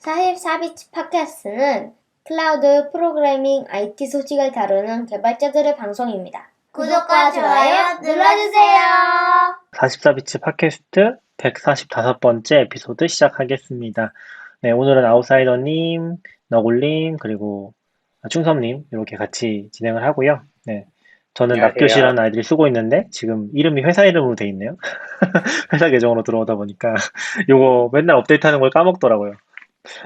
44비치 팟캐스트는 클라우드 프로그래밍 IT 소식을 다루는 개발자들의 방송입니다. 구독과 좋아요 눌러주세요. 44비치 팟캐스트 145번째 에피소드 시작하겠습니다. 네, 오늘은 아웃사이더님, 너굴님, 그리고 충섭님 이렇게 같이 진행을 하고요. 네, 저는 안녕하세요. 낙교시라는 아이디를 쓰고 있는데 지금 이름이 회사 이름으로 돼 있네요. 회사 계정으로 들어오다 보니까 요거 맨날 업데이트하는 걸 까먹더라고요.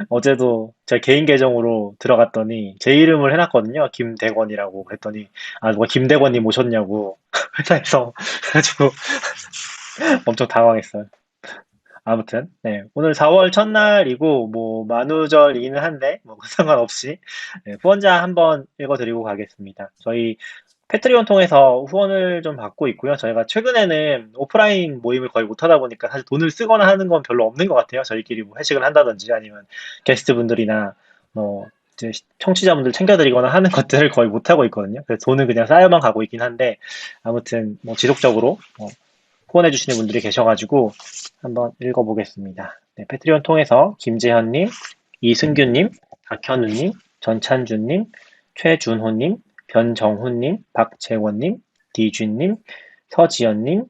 어제도 제 개인 계정으로 들어갔더니 제 이름을 해놨거든요. 김대권이라고. 그랬더니 누가 김대권님 오셨냐고 회사에서 그래가지고 엄청 당황했어요. 아무튼 네, 오늘 4월 첫날이고 뭐 만우절이기는 한데 뭐 상관없이 후원자 한번 읽어드리고 가겠습니다. 저희 패트리온 통해서 후원을 좀 받고 있고요. 저희가 최근에는 오프라인 모임을 거의 못하다 보니까 사실 돈을 쓰거나 하는 건 별로 없는 것 같아요. 저희끼리 뭐 회식을 한다든지 아니면 게스트분들이나 뭐 이제 청취자분들 챙겨드리거나 하는 것들을 거의 못하고 있거든요. 그래서 돈은 그냥 쌓여만 가고 있긴 한데 아무튼 뭐 지속적으로 후원해주시는 분들이 계셔가지고 한번 읽어보겠습니다. 네, 패트리온 통해서 김재현님, 이승규님, 박현우님, 전찬준님, 최준호님, 변정훈님, 박재원님, 디준님, 서지연님,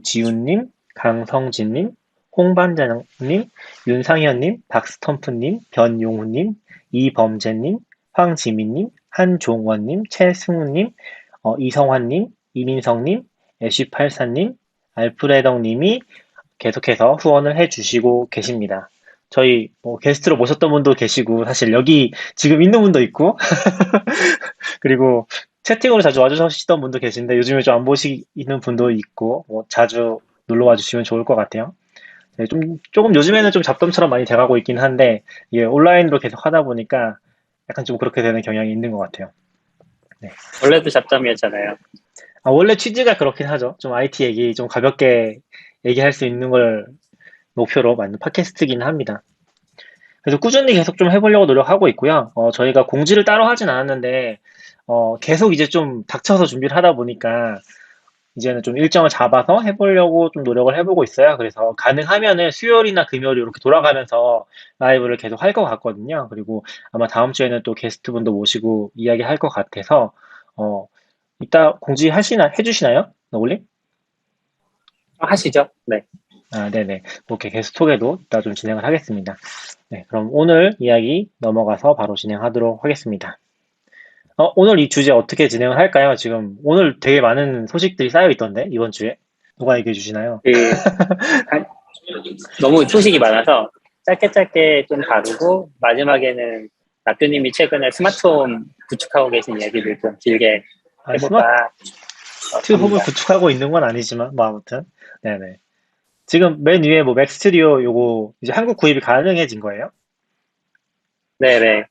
지훈님, 강성진님, 홍반장님, 윤상현님, 박스텀프님, 변용훈님, 이범재님, 황지민님, 한종원님, 최승우님, 이성환님, 이민성님, 애쉬84님, 알프레덕님이 계속해서 후원을 해주시고 계십니다. 저희 뭐 게스트로 모셨던 분도 계시고 사실 여기 지금 있는 분도 있고 그리고 채팅으로 자주 와주시던 분도 계신데 요즘에 좀 안 보시는 분도 있고 뭐 자주 놀러 와주시면 좋을 것 같아요. 네, 조금 요즘에는 좀 잡담처럼 많이 돼가고 있긴 한데 이게 온라인으로 계속 하다 보니까 약간 좀 그렇게 되는 경향이 있는 것 같아요. 네. 원래도 잡담이었잖아요. 원래 취지가 그렇긴 하죠. 좀 IT 얘기 좀 가볍게 얘기할 수 있는 걸 목표로 만든 팟캐스트긴 합니다. 그래서 꾸준히 계속 좀 해보려고 노력하고 있고요. 저희가 공지를 따로 하진 않았는데, 계속 이제 좀 닥쳐서 준비를 하다 보니까, 이제는 좀 일정을 잡아서 해보려고 좀 노력을 해보고 있어요. 그래서 가능하면은 수요일이나 금요일 이렇게 돌아가면서 라이브를 계속 할 것 같거든요. 그리고 아마 다음 주에는 또 게스트분도 모시고 이야기 할 것 같아서, 이따 해주시나요? 너굴님? 하시죠. 네. 네네. 그렇게 게스트 소개도 이따 좀 진행을 하겠습니다. 네, 그럼 오늘 이야기 넘어가서 바로 진행하도록 하겠습니다. 오늘 이 주제 어떻게 진행을 할까요? 지금 오늘 되게 많은 소식들이 쌓여 있던데, 이번 주에. 누가 얘기해 주시나요? 한- 너무 소식이 많아서 짧게 좀 다루고 마지막에는 낙교님이 최근에 스마트홈 구축하고 계신 이야기를 좀 길게 해볼까 스마트홈을 합니다. 구축하고 있는 건 아니지만, 뭐 아무튼. 네네. 지금 맨 위에 뭐 맥스튜디오 요거 이제 한국 구입이 가능해진 거예요? 네네.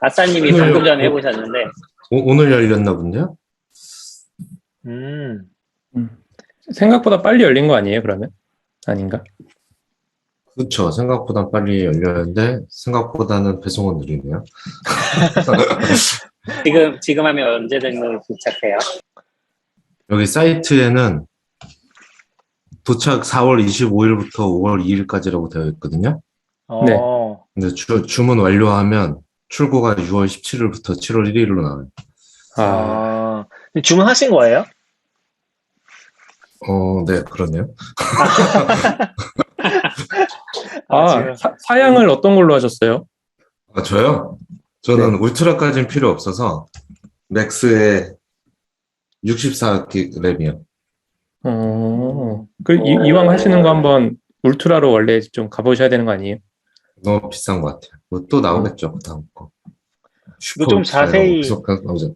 아싸님이 오늘- 방금 전에 해보셨는데 오늘 열렸나 본데요? 음, 생각보다 빨리 열린 거 아니에요, 그러면? 아닌가? 그렇죠. 생각보다 빨리 열렸는데 생각보다는 배송은 느리네요. 지금 하면 언제든 도착해요. 여기 사이트에는 도착 4월 25일부터 5월 2일까지라고 되어 있거든요. 네. 근데 주문 완료하면 출고가 6월 17일부터 7월 1일로 나와요. 주문하신 거예요? 네, 그러네요. 지금. 사양을 어떤 걸로 하셨어요? 저요? 저는 울트라까지는 필요 없어서 맥스에 64GB 램이요. 이왕 하시는 거 한번 울트라로 원래 좀 가보셔야 되는 거 아니에요? 너무 비싼 것 같아요. 뭐 또 나오겠죠, 그 다음 거. 이거 좀 자세히 계속 나오죠.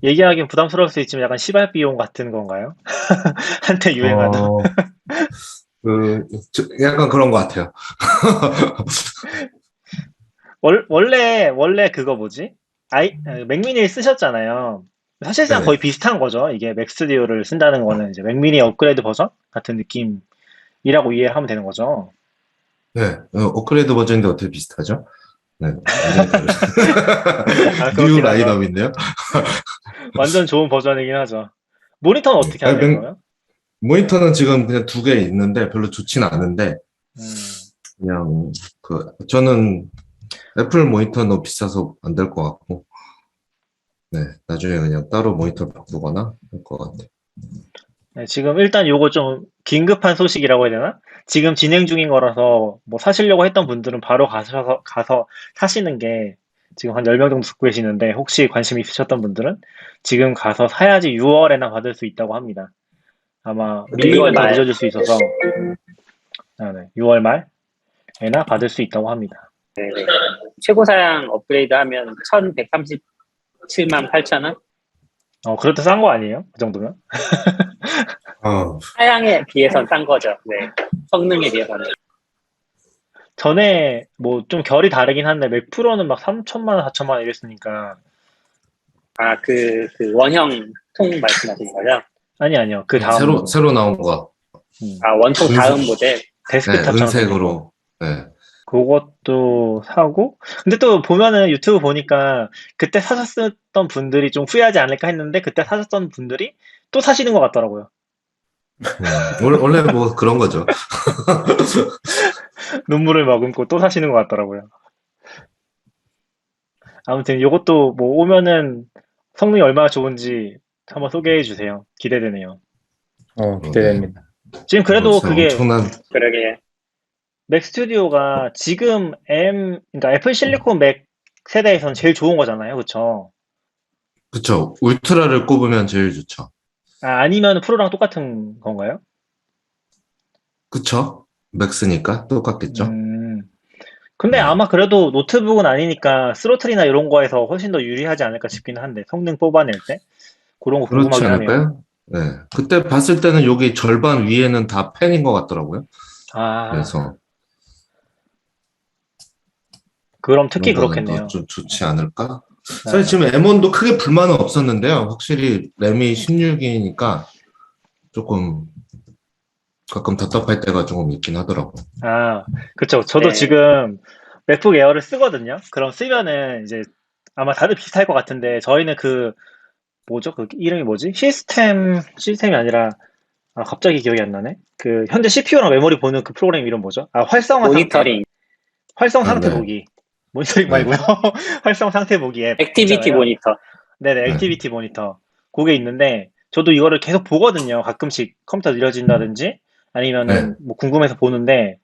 얘기하기는 부담스러울 수 있지만 약간 시발 비용 같은 건가요? 한때 유행하던. 약간 그런 것 같아요. 원래 그거 뭐지? 맥미니를 쓰셨잖아요. 사실상 네. 거의 비슷한 거죠. 이게 맥스튜디오를 쓴다는 거는 이제 맥미니 업그레이드 버전 같은 느낌이라고 이해하면 되는 거죠. 네, 업그레이드 버전인데 어떻게 비슷하죠? 네, 뉴 그렇긴 하죠. 라인업인데요. 완전 좋은 버전이긴 하죠. 모니터는 어떻게 하세요, 그러면? 모니터는 지금 그냥 2개 있는데 별로 좋지는 않은데 음, 그냥 저는 애플 모니터는 너무 비싸서 안 될 것 같고, 네, 나중에 그냥 따로 모니터 바꾸거나 할 것 같아요. 네, 지금 일단 요거 좀 긴급한 소식이라고 해야 되나? 지금 진행 중인 거라서 뭐 사시려고 했던 분들은 바로 가서 사시는 게 지금 한 10명 정도 듣고 계시는데 혹시 관심 있으셨던 분들은 지금 가서 사야지 6월에나 받을 수 있다고 합니다. 아마 밀리면 6월 더 말. 늦어질 수 있어서 네, 6월 말에나 받을 수 있다고 합니다. 네, 네. 최고 사양 업그레이드 하면 1137만 8천 원? 그래도 싼 거 아니에요? 그 정도면? 아, 사양에 비해선 싼 거죠. 네. 성능에 비해서는. 전에 뭐 좀 결이 다르긴 한데 맥 프로는 막 3천만 원, 4천만 원 이랬으니까 아, 그 원형 통 말씀하시는 거죠? 아니요. 그 다음 새로 나온 거. 아, 원통 다음 은색. 모델. 네, 데스크탑처럼 생긴 거. 은색으로. 네. 그것도 사고 근데 또 보면은 유튜브 보니까 그때 사셨던 분들이 좀 후회하지 않을까 했는데 그때 사셨던 분들이 또 사시는 것 같더라고요. 원래 뭐 그런 거죠. 눈물을 머금고 또 사시는 것 같더라고요. 아무튼 이것도 뭐 오면은 성능이 얼마나 좋은지 한번 소개해 주세요. 기대되네요. 기대됩니다. 지금 그래도 진짜 그게 엄청난, 그러게. 맥 스튜디오가 지금 그러니까 애플 실리콘 맥 세대에선 제일 좋은 거잖아요. 그쵸? 그쵸. 울트라를 꼽으면 제일 좋죠. 아니면 프로랑 똑같은 건가요? 그쵸? 맥스니까 똑같겠죠. 근데 네. 아마 그래도 노트북은 아니니까 스로틀이나 이런 거에서 훨씬 더 유리하지 않을까 싶긴 한데 성능 뽑아낼 때 그런 거 그렇지 궁금하긴 하네요. 않을까요? 네. 그때 봤을 때는 여기 절반 위에는 다 펜인 것 같더라고요. 아, 그래서 그럼 그런 특히 거는 더 그렇겠네요. 좀 좋지 않을까? 사실 아, 지금 M1도 크게 불만은 없었는데요. 확실히 램이 16이니까 조금 가끔 답답할 때가 조금 있긴 하더라고요. 그쵸. 저도 네. 지금 맥북 에어를 쓰거든요. 그럼 쓰면은 이제 아마 다들 비슷할 것 같은데 저희는 그 뭐죠? 그 이름이 뭐지? 시스템이 아니라 갑자기 기억이 안 나네. 그 현재 CPU랑 메모리 보는 그 프로그램 이름 뭐죠? 활성화 상태. 모니터링. 활성 아, 상태 네. 보기. 모니터링 네. 말고요. 활성 상태 보기 앱 액티비티 있잖아요. 모니터. 네네, 네. 액티비티 모니터. 그게 있는데, 저도 이거를 계속 보거든요. 가끔씩 컴퓨터 느려진다든지, 네. 아니면은 뭐 궁금해서 보는데,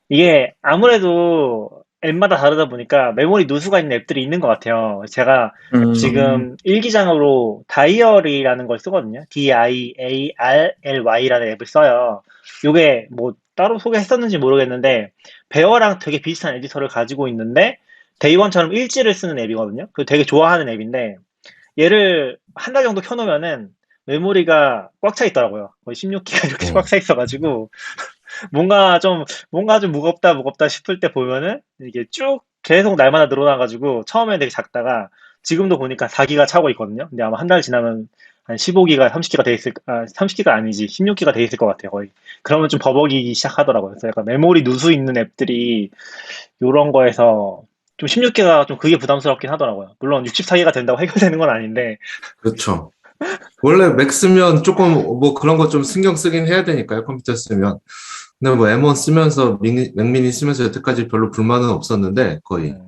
이게 아무래도 앱마다 다르다 보니까 메모리 누수가 있는 앱들이 있는 것 같아요. 제가 지금 일기장으로 다이어리라는 걸 쓰거든요. DIARLY라는 앱을 써요. 요게 뭐 따로 소개했었는지 모르겠는데, 베어랑 되게 비슷한 에디터를 가지고 있는데, 데이원처럼 일지를 쓰는 앱이거든요. 그 되게 좋아하는 앱인데, 얘를 한 달 정도 켜놓으면은 메모리가 꽉 차 있더라고요. 거의 16기가 이렇게 꽉 어, 차 있어가지고, 뭔가 좀 무겁다 싶을 때 보면은 이게 쭉 계속 날마다 늘어나가지고 처음엔 되게 작다가 지금도 보니까 4기가 차고 있거든요. 근데 아마 한 달 지나면 한 15기가, 30기가 돼 있을, 30기가 아니지, 16기가 돼 있을 것 같아요, 거의. 그러면 좀 버벅이기 시작하더라고요. 그래서 약간 메모리 누수 있는 앱들이 이런 거에서 좀 16기가 좀 그게 부담스럽긴 하더라고요. 물론 64기가 된다고 해결되는 건 아닌데, 그렇죠. 원래 맥 쓰면 조금 뭐 그런 거 좀 신경 쓰긴 해야 되니까요. 컴퓨터 쓰면. 근데 뭐 M1 쓰면서 맥미니 쓰면서 여태까지 별로 불만은 없었는데 거의. 음,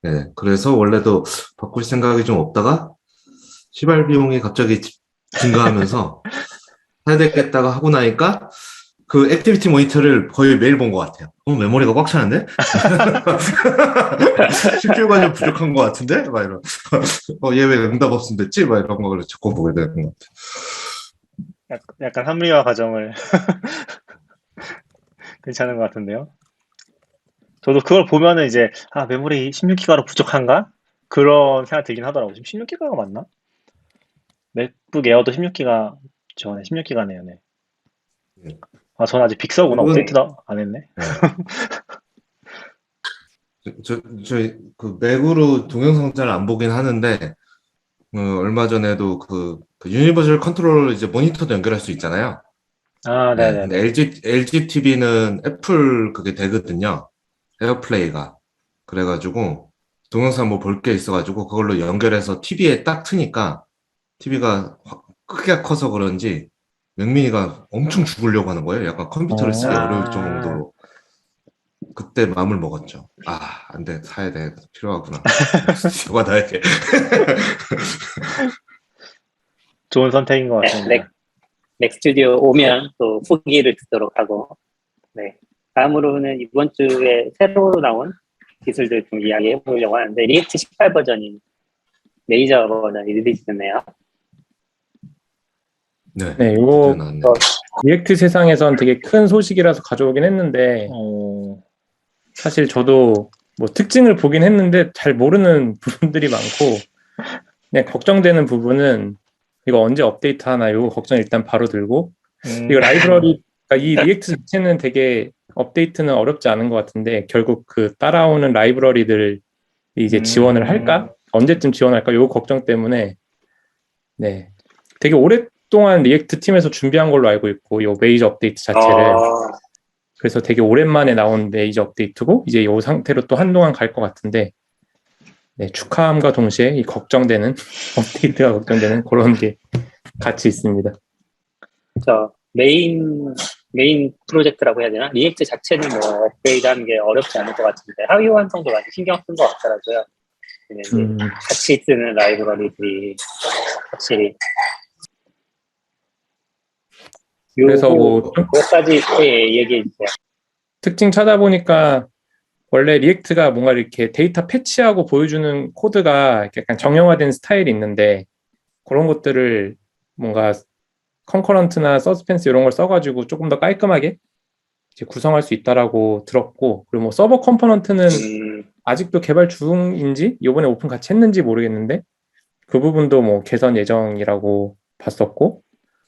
네. 그래서 원래도 바꿀 생각이 좀 없다가 시발 비용이 갑자기 증가하면서 해야 되겠다가 하고 나니까 그 액티비티 모니터를 거의 매일 본 것 같아요. 메모리가 꽉 차는데? CPU가 좀 부족한 것 같은데? 막 이런. 얘 왜 응답 없음 됐지? 막 이런 걸 자꾸 보게 되는 것 같아요. 약간 합리화 과정을 괜찮은 것 같은데요. 저도 그걸 보면은 이제 메모리 16기가로 부족한가? 그런 생각 들긴 하더라고요. 지금 16기가가 맞나? 맥북 에어도 16기가 저네 16기가네요. 네. 네. 저는 아직 빅서구나. 이건, 업데이트도 안 했네. 네. 그 맥으로 동영상 잘 안 보긴 하는데, 얼마 전에도 그 유니버설 컨트롤 이제 모니터도 연결할 수 있잖아요. 네. 근데 네네네. LG TV는 애플 그게 되거든요. 에어플레이가. 그래가지고, 동영상 뭐 볼 게 있어가지고, 그걸로 연결해서 TV에 딱 트니까, TV가 크기가 커서 그런지, 맥미니가 엄청 죽으려고 하는 거예요. 약간 컴퓨터를 쓰기 어려울 아, 정도로. 그때 마음을 먹었죠. 아, 안 돼. 사야 돼. 필요하구나. 이거 나에게. 좋은 선택인 것 네, 같습니다. 맥스튜디오 오면 또 후기를 듣도록 하고, 네. 다음으로는 이번 주에 새로 나온 기술들 좀 이야기해 보려고 하는데, 리액트 18 버전인 메이저 버전이 리리즈됐네요. 네. 네, 이거 드디어 나왔네요. 리액트 세상에선 되게 큰 소식이라서 가져오긴 했는데 사실 저도 뭐 특징을 보긴 했는데 잘 모르는 부분들이 많고 그냥 걱정되는 부분은 이거 언제 업데이트 하나 요 걱정 일단 바로 들고 이거 라이브러리 그러니까 이 리액트 자체는 되게 업데이트는 어렵지 않은 것 같은데 결국 그 따라오는 라이브러리들 이제 지원을 할까 언제쯤 지원할까 요 걱정 때문에 네 되게 오랫동안 리액트 팀에서 준비한 걸로 알고 있고 요 메이저 업데이트 자체를 그래서 되게 오랜만에 나온 메이저 업데이트고 이제 이 상태로 또 한동안 갈 것 같은데 네, 축하함과 동시에 이 걱정되는 업데이트가 걱정되는 그런 게 같이 있습니다. 저 메인 프로젝트라고 해야 되나? 리액트 자체는 뭐 업그레이드하는 게 어렵지 않을 것 같은데 하위 완성도 많이 신경 쓴 것 같더라고요. 근데 같이 쓰는 라이브러리들이 확실히 그래서 뭐 몇가지 얘기해 주세요. 특징 찾아보니까 원래 리액트가 뭔가 이렇게 데이터 패치하고 보여주는 코드가 약간 정형화된 스타일이 있는데 그런 것들을 뭔가 컨커런트나 서스펜스 이런 걸 써가지고 조금 더 깔끔하게 이제 구성할 수 있다라고 들었고 그리고 뭐 서버 컴포넌트는 아직도 개발 중인지 이번에 오픈 같이 했는지 모르겠는데 그 부분도 뭐 개선 예정이라고 봤었고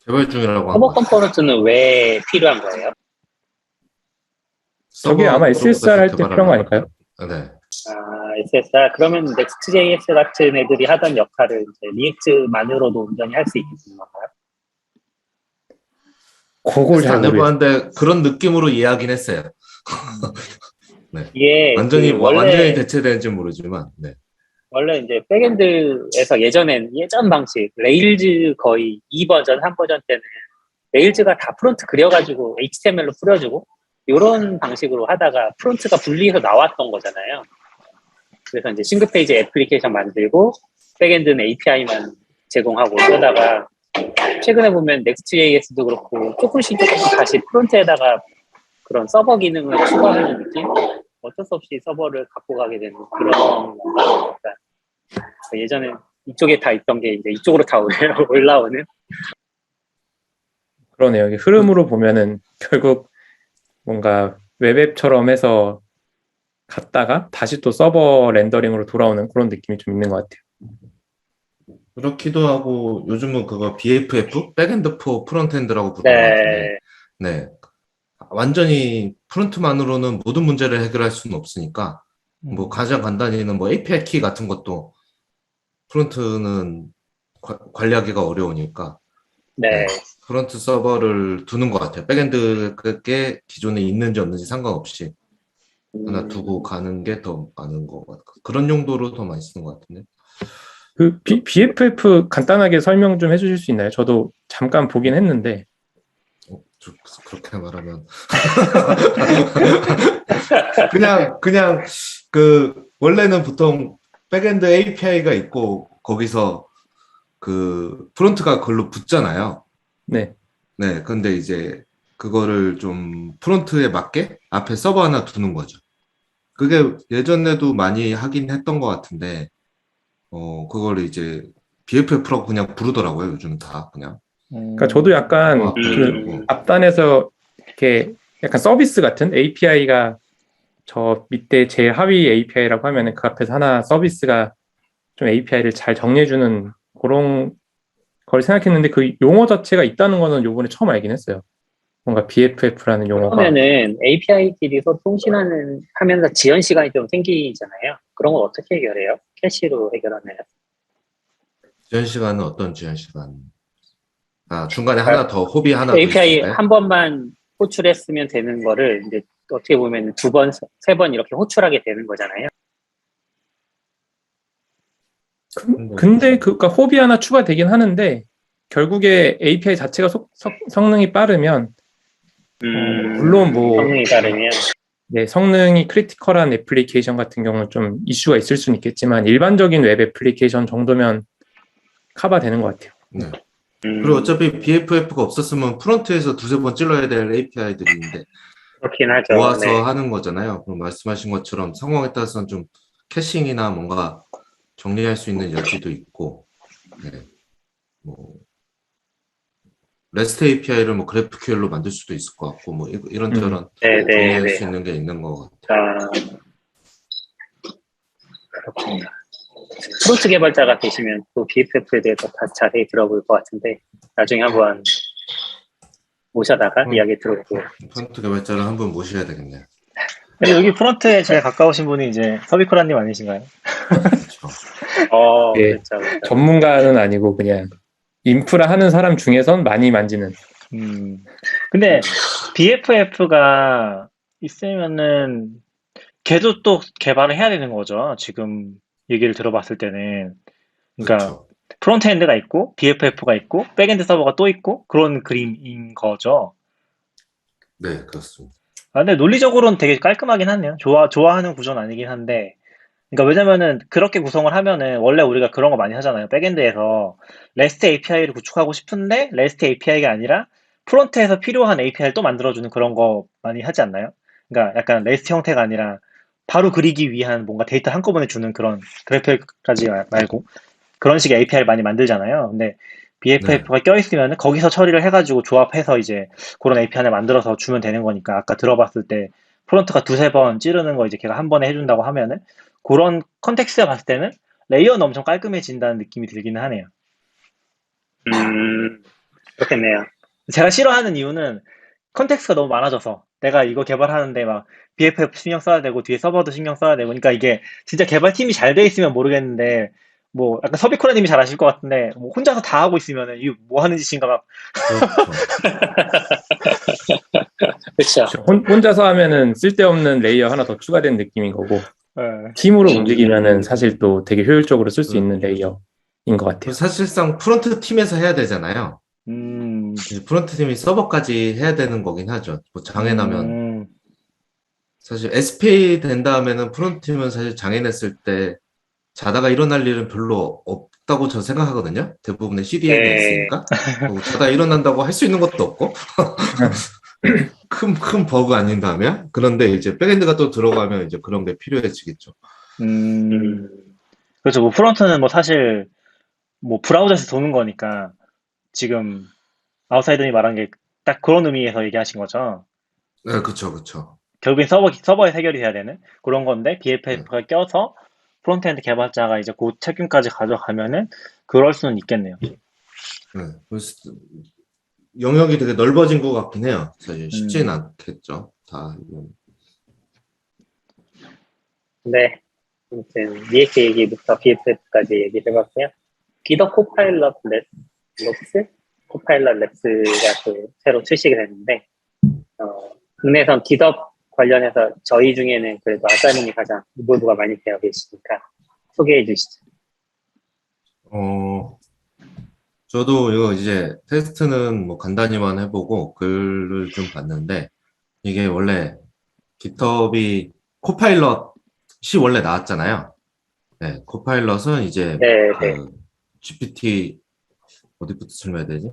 개발 중이라고 한 서버 거. 컴포넌트는 왜 필요한 거예요? 저게 아마 SSR 할 때 필요한 거 아닐까요? 네. SSR 그러면 Next.js 같은 애들이 하던 역할을 이제 리액트만으로도 온전히 할 수 있는 건가요? 그걸 잘 안 모르겠어요. 해봤는데 그런 느낌으로 이해하긴 했어요. 네. 이게 완전히 대체되는지 모르지만, 네. 원래 이제 백엔드에서 예전 방식 레일즈 거의 2버전, 3버전 때는 레일즈가 다 프론트 그려가지고 HTML로 뿌려주고 이런 방식으로 하다가 프론트가 분리해서 나왔던 거잖아요. 그래서 이제 싱글 페이지 애플리케이션 만들고 백엔드는 API만 제공하고 그러다가 최근에 보면 Next.js도 그렇고 조금씩 다시 프론트에다가 그런 서버 기능을 추가하는 느낌? 어쩔 수 없이 서버를 갖고 가게 되는 그런 건가? 그러니까 예전에 이쪽에 다 있던 게 이제 이쪽으로 다 올라오는 그러네요. 이게 흐름으로 보면은 결국 뭔가 웹앱처럼 해서 갔다가 다시 또 서버 렌더링으로 돌아오는 그런 느낌이 좀 있는 것 같아요. 그렇기도 하고 요즘은 그거 BFF 백엔드 포 프론트엔드라고 부르는 것 같은데, 네, 완전히 프론트만으로는 모든 문제를 해결할 수는 없으니까 뭐 가장 간단히는 뭐 API 키 같은 것도 프론트는 관리하기가 어려우니까 네, 프론트 서버를 두는 것 같아요. 백엔드에 기존에 있는지 없는지 상관없이 하나 두고 가는 게 더 많은 것 같아요. 그런 용도로 더 많이 쓰는 것 같은데. 그 BFF 간단하게 설명 좀 해주실 수 있나요? 저도 잠깐 보긴 했는데. 그렇게 말하면 그냥 그 원래는 보통 백엔드 API가 있고 거기서 그 프론트가 그걸로 붙잖아요. 네. 네, 근데 이제 그거를 좀 프론트에 맞게 앞에 서버 하나 두는 거죠. 그게 예전에도 많이 하긴 했던 것 같은데, 그걸 이제 BFF라고 그냥 부르더라고요. 요즘 다 그냥. 그러니까 저도 약간 그 앞단에서 이렇게 약간 서비스 같은 API가 저 밑에 제 하위 API라고 하면은 그 앞에서 하나 서비스가 좀 API를 잘 정리해주는 그런 걸 생각했는데 그 용어 자체가 있다는 거는 요번에 처음 알긴 했어요. 뭔가 BFF라는 용어가. 그러면은 API끼리 서로 하면서 지연 시간이 좀 생기잖아요. 그런 걸 어떻게 해결해요? 캐시로 해결하나요? 지연 시간은 어떤 지연 시간? 중간에 하나 더, 호비 하나 더 API 있을까요? 한 번만 호출했으면 되는 거를 이제 어떻게 보면 2번, 3번 이렇게 호출하게 되는 거잖아요. 근데 그러니까 호비 하나 추가되긴 하는데 결국에 API 자체가 성능이 빠르면 물론 뭐 성능이 다르면 네, 성능이 크리티컬한 애플리케이션 같은 경우는 좀 이슈가 있을 수는 있겠지만 일반적인 웹 애플리케이션 정도면 커버되는 것 같아요. 네. 그리고 어차피 BFF가 없었으면 프론트에서 두세 번 찔러야 될 API들이 있는데 그렇긴 하죠. 모아서 네. 하는 거잖아요. 그럼 말씀하신 것처럼 상황에 따라서는 좀 캐싱이나 뭔가 정리할 수 있는 여지도 있고, 네. 뭐 REST API를 뭐 GraphQL로 만들 수도 있을 것 같고, 뭐 이런저런 네, 네, 정리할 네. 수 있는 게 있는 것 같아요. 아, 그렇군요. 프론트 개발자가 되시면 또 BFF에 대해서 다 자세히 들어볼 것 같은데 나중에 한번 모셔다가 이야기 들어보고. 프론트 개발자를 한번 모셔야 되겠네요. 근데 여기 프론트에 제일 가까우신 분이 이제 서비쿠라님 아니신가요? 그렇죠. 예. 그렇죠. 그렇죠. 전문가는 아니고 그냥 인프라 하는 사람 중에선 많이 만지는. 근데 BFF가 있으면은 걔도 또 개발을 해야 되는 거죠. 지금 얘기를 들어봤을 때는. 그러니까 그렇죠. 프론트엔드가 있고 BFF가 있고 백엔드 서버가 또 있고 그런 그림인 거죠. 네, 그렇습니다. 근데 논리적으로는 되게 깔끔하긴 하네요. 좋아하는 구조는 아니긴 한데. 그러니까 왜냐면은 그렇게 구성을 하면은 원래 우리가 그런 거 많이 하잖아요. 백엔드에서 REST API를 구축하고 싶은데 REST API가 아니라 프론트에서 필요한 API를 또 만들어주는 그런 거 많이 하지 않나요? 그러니까 약간 REST 형태가 아니라 바로 그리기 위한 뭔가 데이터 한꺼번에 주는 그런 그래픽까지 말고 그런 식의 API를 많이 만들잖아요. 근데 BFF가 껴있으면은 거기서 처리를 해가지고 조합해서 이제 그런 API를 만들어서 주면 되는 거니까 아까 들어봤을 때 프론트가 두세 번 찌르는 거 이제 걔가 한 번에 해준다고 하면은 그런 컨텍스트에 봤을 때는 레이어는 엄청 깔끔해진다는 느낌이 들기는 하네요. 그렇겠네요. 제가 싫어하는 이유는 컨텍스트가 너무 많아져서 내가 이거 개발하는데 막 BFF 신경 써야 되고 뒤에 서버도 신경 써야 되고 그러니까 이게 진짜 개발팀이 잘 돼 있으면 모르겠는데 뭐 약간 서비쿠라님이 잘 아실 것 같은데 뭐 혼자서 다 하고 있으면은 이거 뭐 하는 짓인가 막 그렇죠. 혼자서 하면은 쓸데없는 레이어 하나 더 추가된 느낌인 거고 팀으로 움직이면은 사실 또 되게 효율적으로 쓸 수 있는 레이어인 것 같아요. 사실상 프론트 팀에서 해야 되잖아요. 음. 프론트 팀이 서버까지 해야 되는 거긴 하죠. 뭐 장애 나면 사실 SPA 된 다음에는 프론트 팀은 사실 장애 냈을 때 자다가 일어날 일은 별로 없다고 저는 생각하거든요. 대부분의 CDN이 있으니까. 뭐 자다 일어난다고 할 수 있는 것도 없고. 큰 버그 아닌다면? 그런데 이제 백엔드가 또 들어가면 이제 그런 게 필요해지겠죠. 그렇죠. 뭐 프론트는 뭐 사실 뭐 브라우저에서 도는 거니까 지금 아웃사이더님이 말한 게 딱 그런 의미에서 얘기하신 거죠. 네, 그쵸, 그쵸. 결국엔 서버에 해결이 돼야 되는 그런 건데 BFF가 껴서 프론트엔드 개발자가 이제 그 책임까지 가져가면은 그럴 수는 있겠네요. 네. 그래서 영역이 되게 넓어진 것 같긴 해요. 사실 쉽지는 않겠죠. 다. 네. 아무튼 EX 얘기부터 BFF까지 얘기를 해봤고요. 기더 코파일럿 랩스? 코파일럿 랩스가 또 새로 출시가 됐는데 국내에선 기더 관련해서 저희 중에는 그래도 아싸님이 가장 이볼브가 많이 되어 계시니까 소개해 주시죠. 저도 이거 이제 테스트는 뭐 간단히만 해보고 글을 좀 봤는데 이게 원래 GitHub이 코파일럿이 원래 나왔잖아요. 네, 코파일럿은 이제 그 GPT 어디부터 설명해야 되지?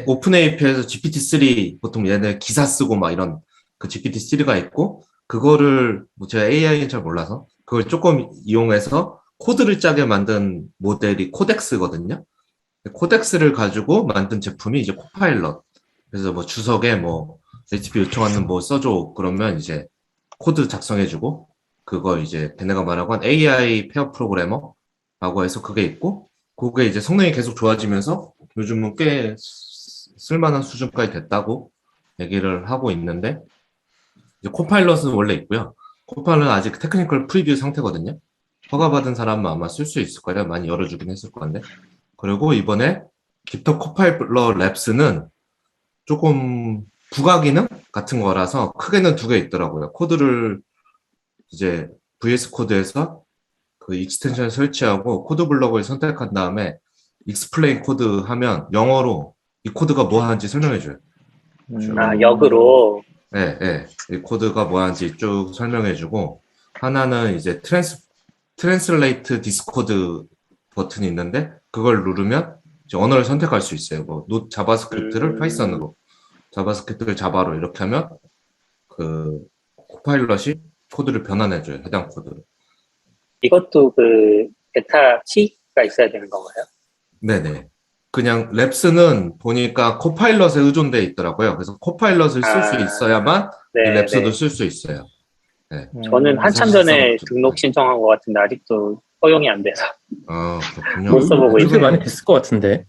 오픈 API에서 GPT-3 보통 얘네 기사 쓰고 막 이런 그 GPT-3가 있고 그거를 뭐 제가 AI는 잘 몰라서 그걸 조금 이용해서 코드를 짜게 만든 모델이 코덱스거든요. 코덱스를 가지고 만든 제품이 이제 코파일럿. 그래서 뭐 주석에 뭐 HTTP 요청하는 뭐 써줘 그러면 이제 코드 작성해주고 그거 이제 걔네가 말하고 한 AI 페어 프로그래머라고 해서 그게 있고 그게 이제 성능이 계속 좋아지면서 요즘은 꽤 쓸만한 수준까지 됐다고 얘기를 하고 있는데 이제 코파일럿은 원래 있고요. 코파일럿은 아직 테크니컬 프리뷰 상태거든요. 허가받은 사람은 아마 쓸 수 있을 거예요. 많이 열어주긴 했을 건데. 그리고 이번에 깃허브 코파일럿 랩스는 조금 부가 기능 같은 거라서 크게는 두 개 있더라고요. 코드를 이제 VS 코드에서 그 익스텐션 설치하고 코드 블럭을 선택한 다음에 익스플레인 코드 하면 영어로 이 코드가 뭐 하는지 설명해줘요. 역으로? 예, 예. 이 코드가 뭐하는지 쭉 설명해주고, 하나는 이제 트랜슬레이트 디스코드 버튼이 있는데, 그걸 누르면 이제 언어를 선택할 수 있어요. 뭐, 자바스크립트를 파이썬으로, 자바스크립트를 자바로 이렇게 하면, 그, 코파일럿이 코드를 변환해줘요. 해당 코드를. 이것도 그 베타 키가 있어야 되는 건가요? 네네. 그냥 랩스는 보니까 코파일럿에 의존돼 있더라고요. 그래서 코파일럿을 쓸 수 있어야만 이 네, 랩스도 네. 쓸 수 있어요. 네. 저는 한참 사실상 전에 없죠. 등록 신청한 것 같은데 아직도 허용이 안 돼서 그렇군요. 못 써보고 요새 있어요. 많이 됐을 것 같은데.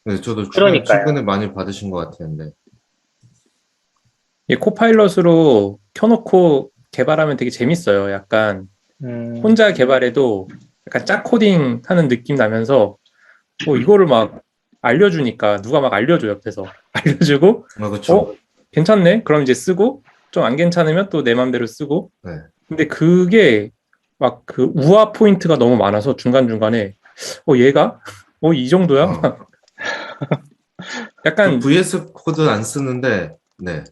네, 저도 그러니까요. 최근에 많이 받으신 것 같았는데. 이 코파일럿으로 켜놓고 개발하면 되게 재밌어요. 약간 혼자 개발해도 약간 짝 코딩 하는 느낌 나면서 이거를 막 알려주니까 누가 막 알려줘 옆에서 알려주고 그렇죠. 괜찮네? 그럼 이제 쓰고 좀 안 괜찮으면 또 내 맘대로 쓰고 네. 근데 그게 막 그 우화 포인트가 너무 많아서 중간중간에 얘가? 이 정도야? 막 약간 VS 코드 안 쓰는데, 네.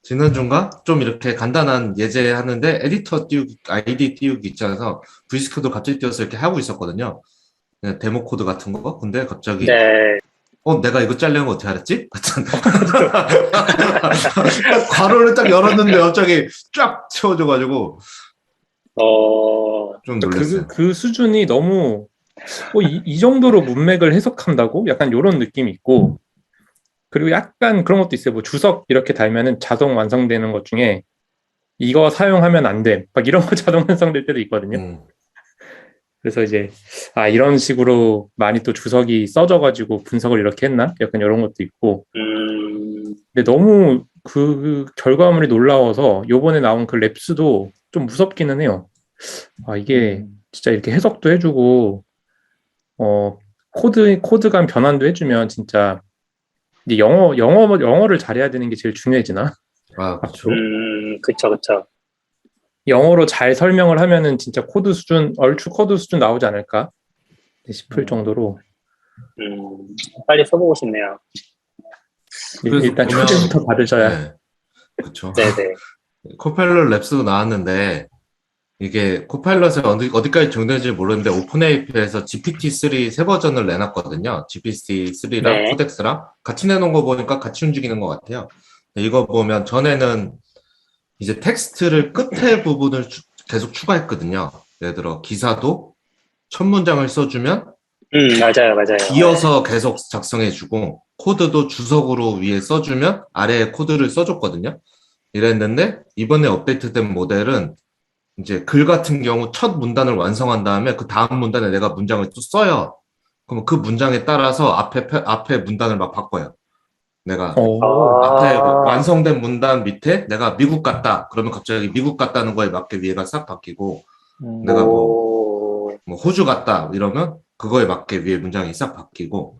지난주인가? 좀 이렇게 간단한 예제하는데, 에디터 띄우기, 아이디 띄우기 있잖아서, VS 코드 갑자기 띄워서 이렇게 하고 있었거든요. 그냥 데모 코드 같은 거. 근데 갑자기, 네. 내가 이거 잘려는 거 어떻게 알았지? 괄호를 딱 열었는데 갑자기 쫙 채워져가지고, 좀 놀랐어요. 그 수준이 너무 이 정도로 문맥을 해석한다고? 약간 이런 느낌이 있고 그리고 약간 그런 것도 있어요. 뭐 주석 이렇게 달면은 자동 완성되는 것 중에 이거 사용하면 안 돼. 막 이런 거 자동 완성될 때도 있거든요. 그래서 이제 이런 식으로 많이 또 주석이 써져가지고 분석을 이렇게 했나? 약간 이런 것도 있고 근데 너무 그 결과물이 놀라워서 요번에 나온 그 랩스도 좀 무섭기는 해요. 이게 진짜 이렇게 해석도 해주고 코드 간 변환도 해주면 진짜 이제 영어를 잘해야 되는 게 제일 중요해지나? 그렇죠. 그쵸. 영어로 잘 설명을 하면은 진짜 코드 수준, 얼추 코드 수준 나오지 않을까 싶을 정도로 빨리 써보고 싶네요. 일단 초대부터 받으셔야. 네. 그렇죠. 네네. 코파일럿 랩스도 나왔는데 이게 코파일럿에 어디까지 적용되는지 모르는데 오픈API에서 GPT-3 새 버전을 내놨거든요. GPT-3랑 네. 코덱스랑 같이 내놓은 거 보니까 같이 움직이는 것 같아요. 이거 보면 전에는 이제 텍스트를 끝에 부분을 계속 추가했거든요. 예를 들어 기사도 첫 문장을 써주면 맞아요. 이어서 계속 작성해주고 코드도 주석으로 위에 써주면 아래에 코드를 써줬거든요. 이랬는데 이번에 업데이트된 모델은 이제 글 같은 경우 첫 문단을 완성한 다음에 그 다음 문단에 내가 문장을 또 써요. 그럼 그 문장에 따라서 앞에 문단을 막 바꿔요. 내가 앞에 완성된 문단 밑에 내가 미국 갔다. 그러면 갑자기 미국 갔다는 거에 맞게 위에가 싹 바뀌고 내가 뭐 호주 갔다 이러면 그거에 맞게 위에 문장이 싹 바뀌고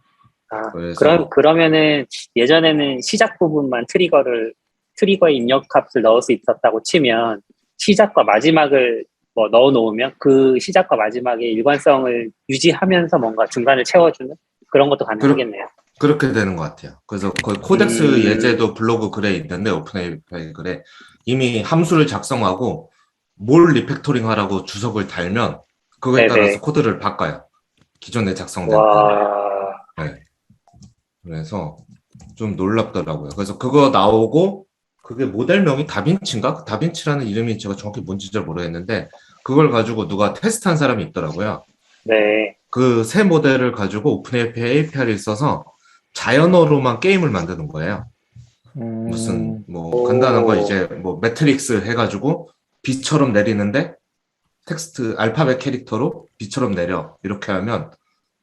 그러면은 예전에는 시작 부분만 트리거의 입력 값을 넣을 수 있었다고 치면 시작과 마지막을 뭐 넣어 놓으면 그 시작과 마지막의 일관성을 유지하면서 뭔가 중간을 채워주는 그런 것도 가능하겠네요. 그렇게 되는 것 같아요. 그래서 거의 코덱스 예제도 블로그 글에 있는데 오픈API 글에 이미 함수를 작성하고 뭘 리팩토링 하라고 주석을 달면 그거에 따라서 코드를 바꿔요. 기존에 작성된 네. 그래서 좀 놀랍더라고요. 그래서 그거 나오고 그게 모델명이 다빈치인가? 다빈치라는 이름이 제가 정확히 뭔지 잘 모르겠는데 그걸 가지고 누가 테스트한 사람이 있더라고요. 네. 그 새 모델을 가지고 오픈API를 써서 자연어로만 게임을 만드는 거예요. 무슨 뭐 간단한 거 이제 뭐 매트릭스 해가지고 B처럼 내리는데 텍스트 알파벳 캐릭터로 B처럼 내려 이렇게 하면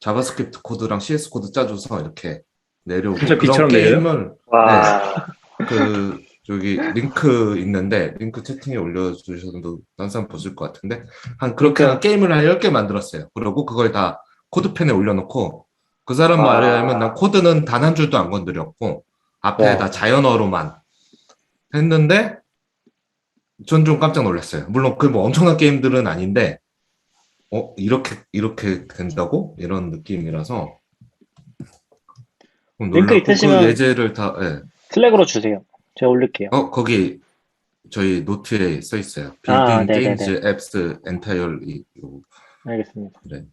자바스크립트 코드랑 CS 코드 짜줘서 이렇게 내려오고 진짜 그런 B처럼 게임을 와. 그 저기 링크 있는데 링크 채팅에 올려주셔도 딴 사람 보실 것 같은데 그렇게 한 게임을 한 10개 만들었어요. 그리고 그걸 다 코드펜에 올려놓고 그 사람 말에 하면 난 코드는 단 한 줄도 안 건드렸고 앞에다 자연어로만 했는데 전 좀 깜짝 놀랐어요. 물론 그 뭐 엄청난 게임들은 아닌데 이렇게 된다고? 이런 느낌이라서 링크 있으시면 그 예제를 다 슬랙으로 주세요. 제가 올릴게요. 거기 저희 노트에 써 있어요. 아, Building 네네네. Games Apps Entirely. 알겠습니다. 그래.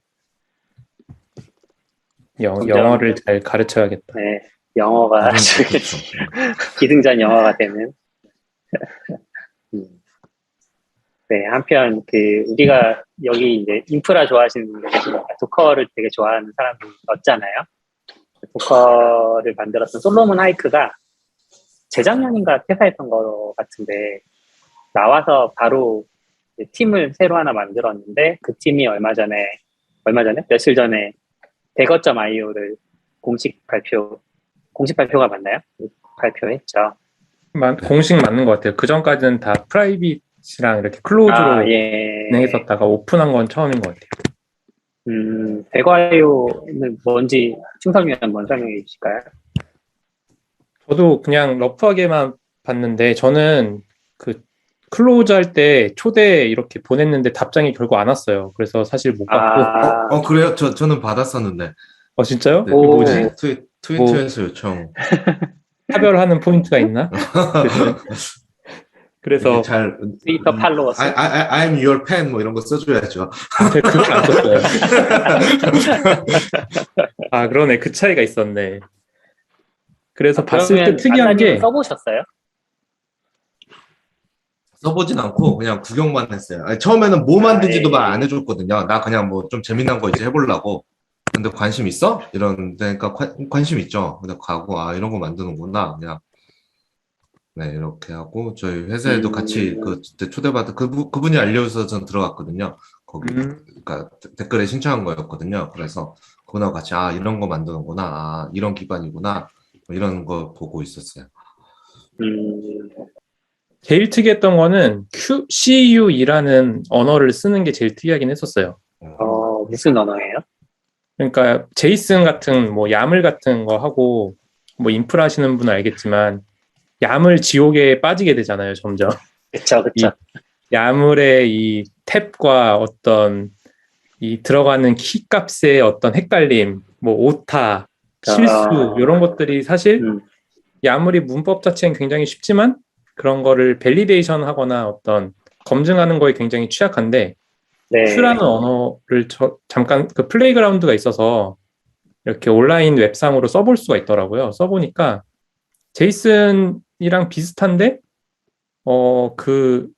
영어를 잘 가르쳐야겠다. 네, 영어가 그렇죠. 기승전 영어가 되는. 음. 네, 한편 우리가 여기 이제 인프라 좋아하시는 분들 계시니까 도커를 되게 좋아하는 사람들이 없잖아요. 도커를 만들었던 솔로몬 하이크가 재작년인가 퇴사했던 거 같은데 나와서 바로 팀을 새로 하나 만들었는데 그 팀이 얼마 전에 며칠 전에 대거.io를 공식 발표가 맞나요? 발표했죠. 공식 맞는 것 같아요. 그 전까지는 다 프라이빗이랑 이렇게 클로즈로 예. 진행했었다가 오픈한 건 처음인 것 같아요. 대거.io는 뭔지 충성님 한번 설명해 주실까요? 저도 그냥 러프하게만 봤는데 저는 그 클로즈 할 때 초대 이렇게 보냈는데 답장이 결국 안 왔어요. 그래서 사실 못 받고. 그래요? 저는 받았었는데. 진짜요? 네. 이게 뭐지? 트위터에서 요청. 차별하는 포인트가 있나? 그래서 잘 트위터 팔로워. I'm your fan 뭐 이런 거 써줘야죠. 제가 그걸 안 썼어요. 그러네. 그 차이가 있었네. 그래서 봤을 때 특이한 게 써보셨어요? 써보진 않고 그냥 구경만 했어요. 처음에는 뭐 만든지도 말 안 해줬거든요. 나 그냥 뭐 좀 재미난 거 이제 해보려고. 근데 관심 있어? 이러니까 관심 있죠. 근데 가고 이런 거 만드는구나. 그냥 네 이렇게 하고 저희 회사에도 같이 그때 초대받은 그분이 알려줘서 전 들어갔거든요. 거기 그러니까 댓글에 신청한 거였거든요. 그래서 그분하고 같이 이런 거 만드는구나. 이런 기반이구나. 뭐 이런 거 보고 있었어요. 제일 특이했던 거는 CU이라는 언어를 쓰는 게 제일 특이하긴 했었어요. 무슨 언어예요? 그러니까 제이슨 같은 뭐 야물 같은 거 하고 뭐 인프라 하시는 분은 알겠지만 야물 지옥에 빠지게 되잖아요, 점점. 그쵸. 야물의 이 탭과 어떤 이 들어가는 키 값의 어떤 헷갈림, 뭐 오타, 실수 이런 것들이 사실 야물이 문법 자체는 굉장히 쉽지만 그런 거를 밸리데이션 하거나 어떤 검증하는 거에 굉장히 취약한데 Q라는 언어를 잠깐 그 플레이그라운드가 있어서 이렇게 온라인 웹상으로 써볼 수가 있더라고요. 써보니까 제이슨이랑 비슷한데 그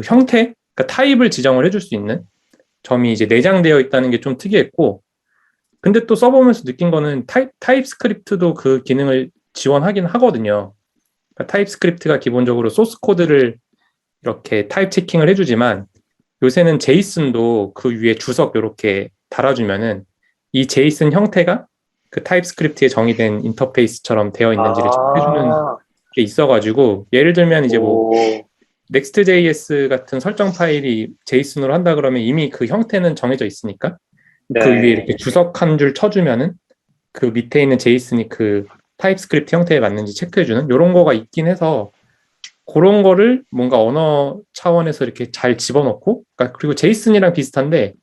형태, 그러니까 타입을 지정을 해줄 수 있는 점이 이제 내장되어 있다는 게 좀 특이했고, 근데 또 써보면서 느낀 거는 타입스크립트도 그 기능을 지원하긴 하거든요. 그러니까 타입스크립트가 기본적으로 소스 코드를 이렇게 타입 체킹을 해주지만 요새는 제이슨도 그 위에 주석 이렇게 달아주면은 이 제이슨 형태가 그 타입스크립트에 정의된 인터페이스처럼 되어 있는지를 해주는 게 있어가지고 예를 들면 이제 뭐 Next.js 같은 설정 파일이 제이슨으로 한다 그러면 이미 그 형태는 정해져 있으니까 그 위에 이렇게 주석 한 줄 쳐주면은 그 밑에 있는 제이슨이 그 타입스크립트 형태에 맞는지 체크해주는 이런 거가 있긴 해서 그런 거를 뭔가 언어 차원에서 이렇게 잘 집어넣고, 그러니까 그리고 제이슨이랑 비슷한데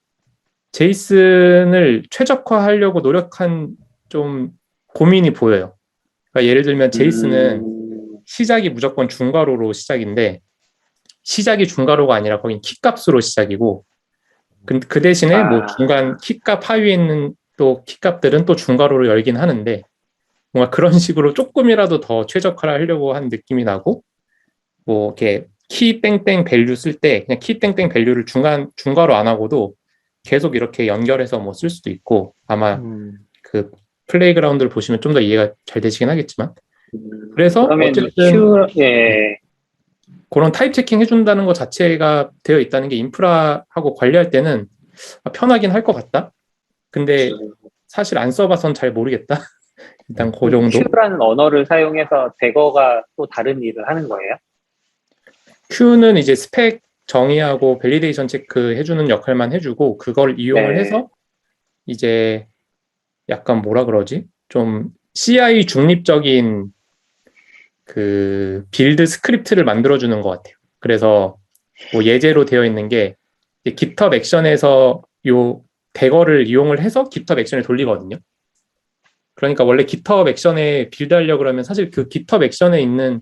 제이슨을 최적화하려고 노력한 좀 고민이 보여요. 그러니까 예를 들면 제이슨은 시작이 무조건 중괄호로 시작인데 시작이 중괄호가 아니라 거긴 키값으로 시작이고 그 대신에 뭐 중간 키값 하위에 있는 또 키값들은 또 중괄호로 열긴 하는데 뭔가 그런 식으로 조금이라도 더 최적화를 하려고 한 느낌이 나고 뭐 이렇게 키 땡땡 밸류 쓸 때 그냥 키 땡땡 밸류를 중괄호 안 하고도 계속 이렇게 연결해서 뭐 쓸 수도 있고 아마 그 플레이그라운드를 보시면 좀 더 이해가 잘 되시긴 하겠지만 그래서 어쨌든 그런 타입 체킹 해준다는 것 자체가 되어 있다는 게 인프라하고 관리할 때는 편하긴 할 것 같다. 근데 사실 안 써봐선 잘 모르겠다. 일단 그 정도. Q라는 언어를 사용해서 대거가 또 다른 일을 하는 거예요? Q는 이제 스펙 정의하고 밸리데이션 체크 해주는 역할만 해주고 그걸 이용을 해서 이제 약간 뭐라 그러지? 좀 CI 중립적인 그 빌드 스크립트를 만들어주는 것 같아요. 그래서 뭐 예제로 되어 있는 게 GitHub 액션에서 요 대거를 이용을 해서 GitHub 액션을 돌리거든요. 그러니까 원래 GitHub 액션에 빌드하려고 그러면 사실 그 GitHub 액션에 있는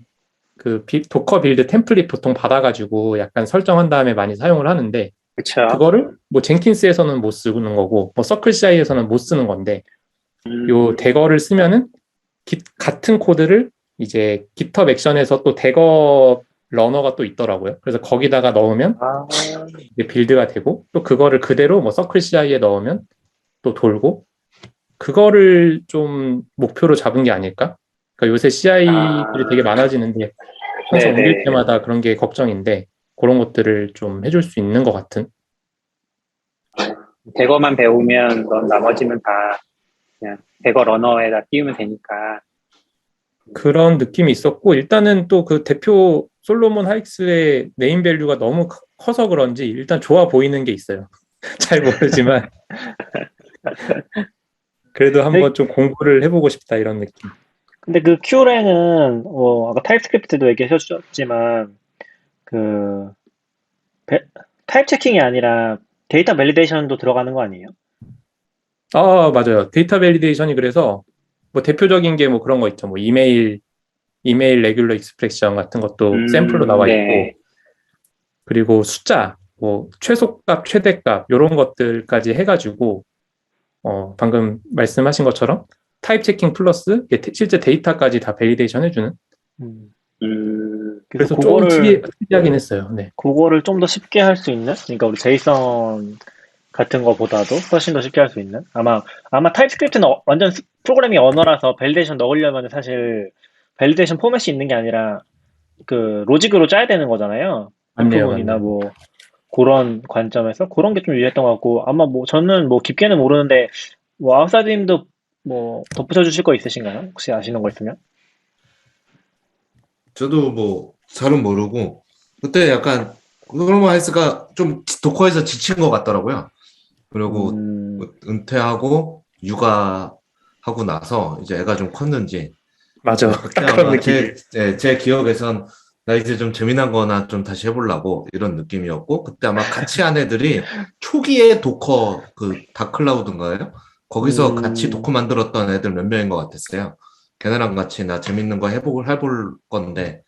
도커 빌드 템플릿 보통 받아가지고 약간 설정한 다음에 많이 사용을 하는데, 그쵸. 그거를 뭐 젠킨스에서는 못 쓰는 거고, 뭐 서클 CI에서는 못 쓰는 건데, 요 대거를 쓰면은 같은 코드를 이제 GitHub 액션에서 또 대거 러너가 또 있더라고요. 그래서 거기다가 넣으면 아, 이제 빌드가 되고, 또 그거를 그대로 뭐 서클 CI에 넣으면 또 돌고, 그거를 좀 목표로 잡은 게 아닐까? 그러니까 요새 CI들이 되게 많아지는데 항상 네네. 옮길 때마다 그런 게 걱정인데, 그런 것들을 좀 해줄 수 있는 것 같은. 대거만 배우면 넌 나머지는 다 그냥 대거 러너에다 띄우면 되니까. 그런 느낌이 있었고, 일단은 또 그 대표 솔로몬 하이크스의 네임 밸류가 너무 커서 그런지 일단 좋아 보이는 게 있어요. 잘 모르지만 그래도 한번 좀 공부를 해보고 싶다 이런 느낌. 근데 그 Q랭은 아까 타입스크립트도 얘기해 주셨지만 그 타입 체킹이 아니라 데이터 밸리데이션도 들어가는 거 아니에요? 아, 맞아요. 데이터 밸리데이션이 그래서 뭐 대표적인 게 뭐 그런 거 있죠. 뭐 이메일 레귤러 익스프레션 같은 것도 샘플로 나와 있고, 네. 그리고 숫자, 뭐 최소값, 최대값 이런 것들까지 해가지고 방금 말씀하신 것처럼 타입 체킹 플러스 실제 데이터까지 다 밸리데이션 해주는. 음. 그래서 좀 그거를 특이하긴 했어요. 네. 그거를 좀 더 쉽게 할 수 있는? 그러니까 우리 제이슨 같은 거보다도 훨씬 더 쉽게 할 수 있는? 아마 타입스크립트는 완전 프로그래밍 언어라서 밸리데이션 넣으려면 사실 밸리데이션 포맷이 있는 게 아니라 그 로직으로 짜야 되는 거잖아요. 맞네요, if문이나 맞네요. 뭐 그런 관점에서 그런 게 좀 유리했던 것 같고 아마 뭐 저는 뭐 깊게는 모르는데 뭐 아웃사이드님도 뭐 덧붙여 주실 거 있으신가요? 혹시 아시는 거 있으면? 저도 뭐 잘은 모르고 그때 약간 솔로몬 하이스가 좀 도커에서 지친 것 같더라고요. 그리고 은퇴하고 육아하고 나서 이제 애가 좀 컸는지 맞아. 그때 딱 그런 아마 느낌. 제 기억에선 나 이제 좀 재미난 거나 좀 다시 해보려고 이런 느낌이었고 그때 아마 같이 한 애들이 초기에 도커 그 다클라우드인가요? 거기서 같이 도커 만들었던 애들 몇 명인 것 같았어요. 걔네랑 같이 나 재밌는 거 해볼 건데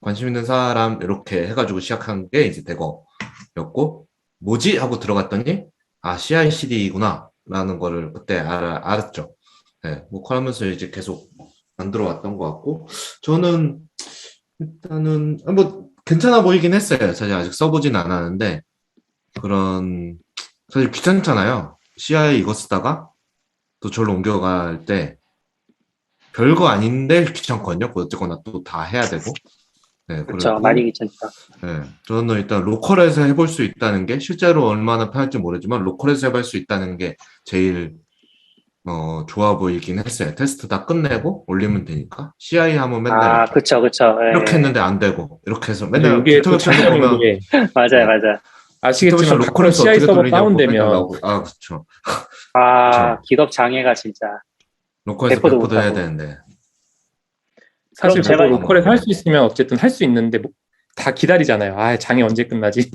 관심 있는 사람 이렇게 해가지고 시작한 게 이제 대거였고 뭐지? 하고 들어갔더니 아 CI/CD구나 라는 거를 그때 알았죠. 네, 뭐 그러면서 이제 계속 만들어 왔던 것 같고 저는 일단은 뭐 괜찮아 보이긴 했어요. 사실 아직 써보진 않았는데 그런 사실 귀찮잖아요. CI 이거 쓰다가 또 절로 옮겨갈 때 별거 아닌데 귀찮거든요. 그 어쨌거나 또 다 해야 되고. 네, 그쵸. 그리고 많이 귀찮죠. 네, 저는 일단 로컬에서 해볼 수 있다는 게 실제로 얼마나 편할지 모르지만 로컬에서 해볼 수 있다는 게 제일 좋아 보이긴 했어요. 테스트 다 끝내고 올리면 되니까. CI 하면 맨날 그쵸. 이렇게 예. 했는데 안 되고 이렇게 해서 근데 맨날 이게 기타 또 웹션도 장점인 보면 게 맞아요. 기타 웹션 아시겠지만 가끔 로컬에서 CI 어떻게 서버 돌리냐고 맨날 다운되면 나오고 그렇죠. 기업 장애가 진짜 로컬에서 배포도 배포도 해야 못하고. 되는데 사실 그럼 뭐 제가 로컬에서 할 수 있으면 어쨌든 할 수 있는데 다 기다리잖아요. 아, 장이 언제 끝나지?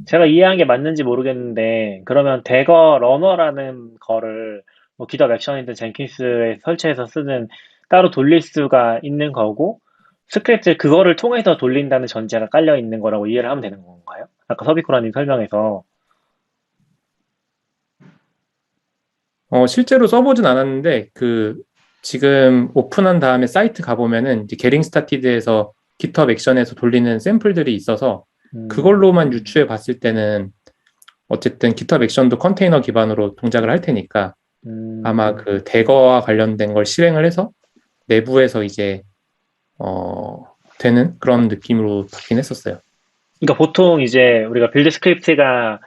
제가 이해한 게 맞는지 모르겠는데, 그러면 대거 러너라는 거를 뭐 GitHub 액션이든 젠킨스에 설치해서 쓰는 따로 돌릴 수가 있는 거고, 스크립트 그거를 통해서 돌린다는 전제가 깔려 있는 거라고 이해를 하면 되는 건가요? 아까 서비코라님 설명에서. 실제로 써보진 않았는데 지금 오픈한 다음에 사이트 가보면은 이제 게링 스타티드에서 GitHub 액션에서 돌리는 샘플들이 있어서 그걸로만 유추해 봤을 때는 어쨌든 GitHub 액션도 컨테이너 기반으로 동작을 할 테니까 아마 그 대거와 관련된 걸 실행을 해서 내부에서 이제 되는 그런 느낌으로 받긴 했었어요. 그러니까 보통 이제 우리가 빌드 스크립트가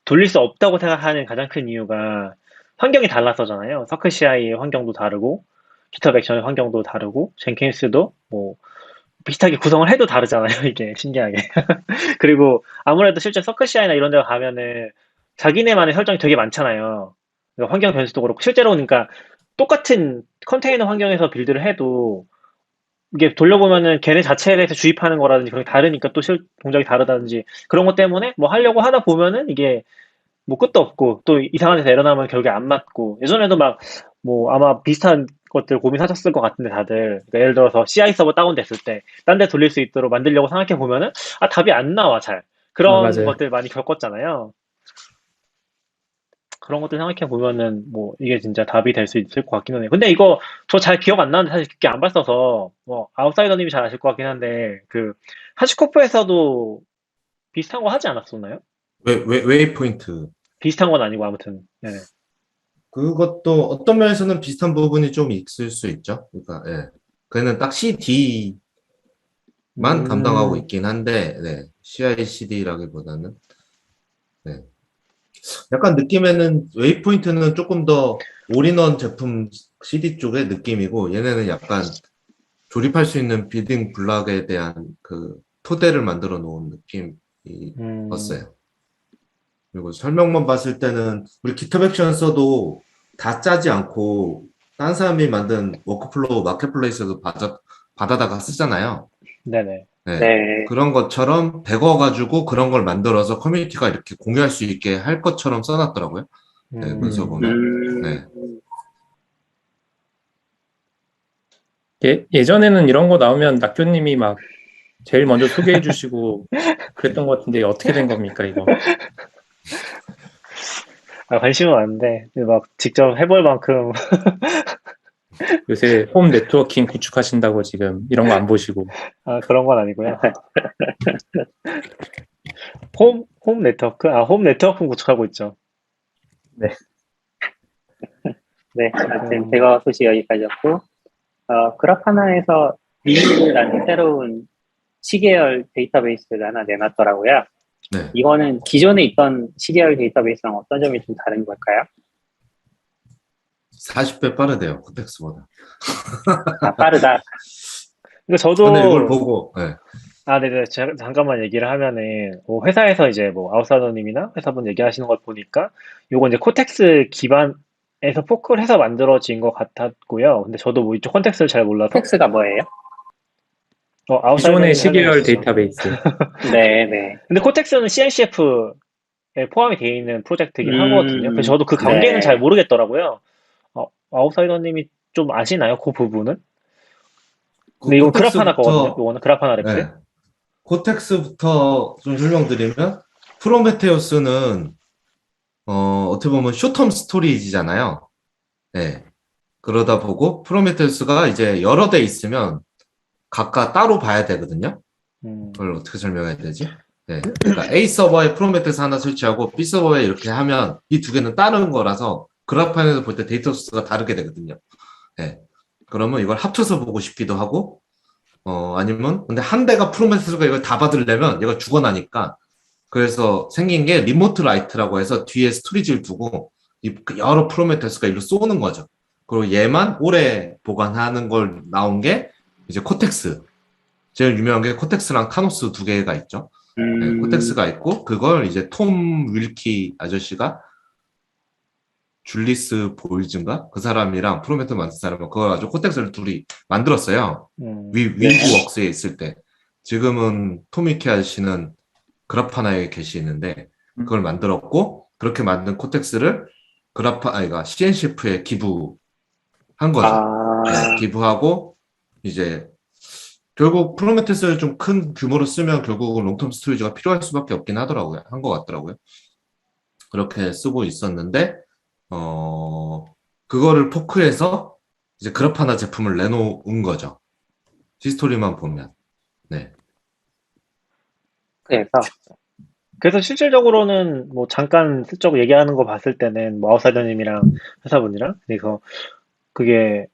돌릴 수 없다고 생각하는 가장 큰 이유가 환경이 달라서잖아요. 서클 CI의 환경도 다르고, GitHub 액션의 환경도 다르고, 젠킨스도 뭐 비슷하게 구성을 해도 다르잖아요. 이게 신기하게. 그리고 아무래도 실제 서클 CI나 이런 데 가면은 자기네만의 설정이 되게 많잖아요. 그러니까 환경 변수도 그렇고 실제로 그러니까 똑같은 컨테이너 환경에서 빌드를 해도 이게 돌려보면은 걔네 자체에 대해서 주입하는 거라든지 그런 게 다르니까 또 동작이 다르다든지 그런 것 때문에 뭐 하려고 하다 보면은 이게 뭐 끝도 없고 또 이상한 데서 에러 나면 결국에 안 맞고 예전에도 막 뭐 아마 비슷한 것들 고민하셨을 것 같은데 다들 그러니까 예를 들어서 CI 서버 다운됐을 때 딴 데 돌릴 수 있도록 만들려고 생각해 보면은 답이 안 나와 잘 그런 맞아요. 것들 많이 겪었잖아요. 그런 것들 생각해 보면은 뭐 이게 진짜 답이 될 수 있을 것 같기는 해요. 근데 이거 저 잘 기억 안 나는데 사실 깊게 안 봤어서 뭐 아웃사이더님이 잘 아실 것 같긴 한데 그 하시코프에서도 비슷한 거 하지 않았었나요? 웨이포인트. 비슷한 건 아니고 아무튼 네. 그것도 어떤 면에서는 비슷한 부분이 좀 있을 수 있죠. 그러니까, 예. 그는 딱 CD만 담당하고 있긴 한데, 네. CI/CD라기보다는, 네. 약간 느낌에는 웨이포인트는 조금 더 올인원 제품 CD 쪽의 느낌이고, 얘네는 약간 조립할 수 있는 빌딩 블럭에 대한 그 토대를 만들어 놓은 느낌이었어요. 그리고 설명만 봤을 때는 우리 GitHub 액션 써도 다 짜지 않고 딴 사람이 만든 워크플로우 마켓플레이스에도 받아다가 쓰잖아요. 네네. 네. 네. 그런 것처럼 배워가지고 그런 걸 만들어서 커뮤니티가 이렇게 공유할 수 있게 할 것처럼 써놨더라고요. 네, 문서 보면. 네. 예전에는 이런 거 나오면 낙교님이 막 제일 먼저 소개해 주시고 그랬던 것 같은데 어떻게 된 겁니까, 이거? 관심은 많은데 막 직접 해볼 만큼 요새 홈 네트워킹 구축하신다고 지금 이런 거 안 보시고. 그런 건 아니고요. 홈 네트워크? 홈 네트워크 구축하고 있죠. 네. 네, 하여튼 제거 소식 여기까지였고, 그라파나에서 미라는 새로운 시계열 데이터베이스를 하나 내놨더라고요. 네. 이거는 기존에 있던 시계열 데이터베이스랑 어떤 점이 좀 다른 걸까요? 40배 빠르대요, 코텍스보다. 빠르다. 그러니까 저도 근데 이걸 보고, 네. 네네. 잠깐만 얘기를 하면은, 뭐 회사에서 이제 뭐 아웃사이더님이나 회사분 얘기하시는 걸 보니까, 요거 이제 코텍스 기반에서 포크를 해서 만들어진 것 같았고요. 근데 저도 뭐 이쪽 컨텍스트를 잘 몰라서, 텍스가 뭐예요? 기존의 아웃사이더님이 시계열 설명해 주시죠. 데이터베이스. 네, 네. 근데 코텍스는 CNCF에 포함이 되어 있는 프로젝트이긴 하거든요. 그래서 저도 그 관계는 네. 잘 모르겠더라고요. 아웃사이더님이 좀 아시나요? 그 부분은? 근데 이건 그라파나 거거든요. 요거는 그라파나 랩스. 네. 코텍스부터 좀 설명드리면 프로메테우스는 어떻게 보면 쇼텀 스토리지잖아요. 네. 그러다 보고 프로메테우스가 이제 여러 대 있으면 각각 따로 봐야 되거든요. 그걸 어떻게 설명해야 되지? 네. 그러니까 A 서버에 프로메테우스 하나 설치하고 B 서버에 이렇게 하면 이 두 개는 다른 거라서 그래프에서 볼 때 데이터 소스가 다르게 되거든요. 네. 그러면 이걸 합쳐서 보고 싶기도 하고 아니면 근데 한 대가 프로메테우스가 이걸 다 받으려면 얘가 죽어나니까 그래서 생긴 게 리모트 라이트라고 해서 뒤에 스토리지를 두고 여러 프로메테우스가 이로 쏘는 거죠. 그리고 얘만 오래 보관하는 걸 나온 게 이제 코텍스. 제일 유명한 게 코텍스랑 타노스 두 개가 있죠. 네, 코텍스가 있고 그걸 이제 톰 윌키 아저씨가 줄리스 보일즈인가? 그 사람이랑 프로메테우스 만든 사람은 그걸 가지고 코텍스를 둘이 만들었어요. 위브웍스에 있을 때. 지금은 톰 윌키 아저씨는 그라파나에 계시는데 그걸 만들었고 그렇게 만든 코텍스를 CNCF에 기부한 거죠. 네, 기부하고 이제 결국 프로메테우스를 좀 큰 규모로 쓰면 결국은 롱텀 스토리지가 필요할 수밖에 없긴 하더라고요. 한 것 같더라고요. 그렇게 쓰고 있었는데 그거를 포크해서 이제 그라파나 제품을 내놓은 거죠. 히스토리만 보면. 네. 그래서 실질적으로는 뭐 잠깐 슬쩍 얘기하는 거 봤을 때는 뭐 아웃사이더님이랑 회사분이랑 그래서 그게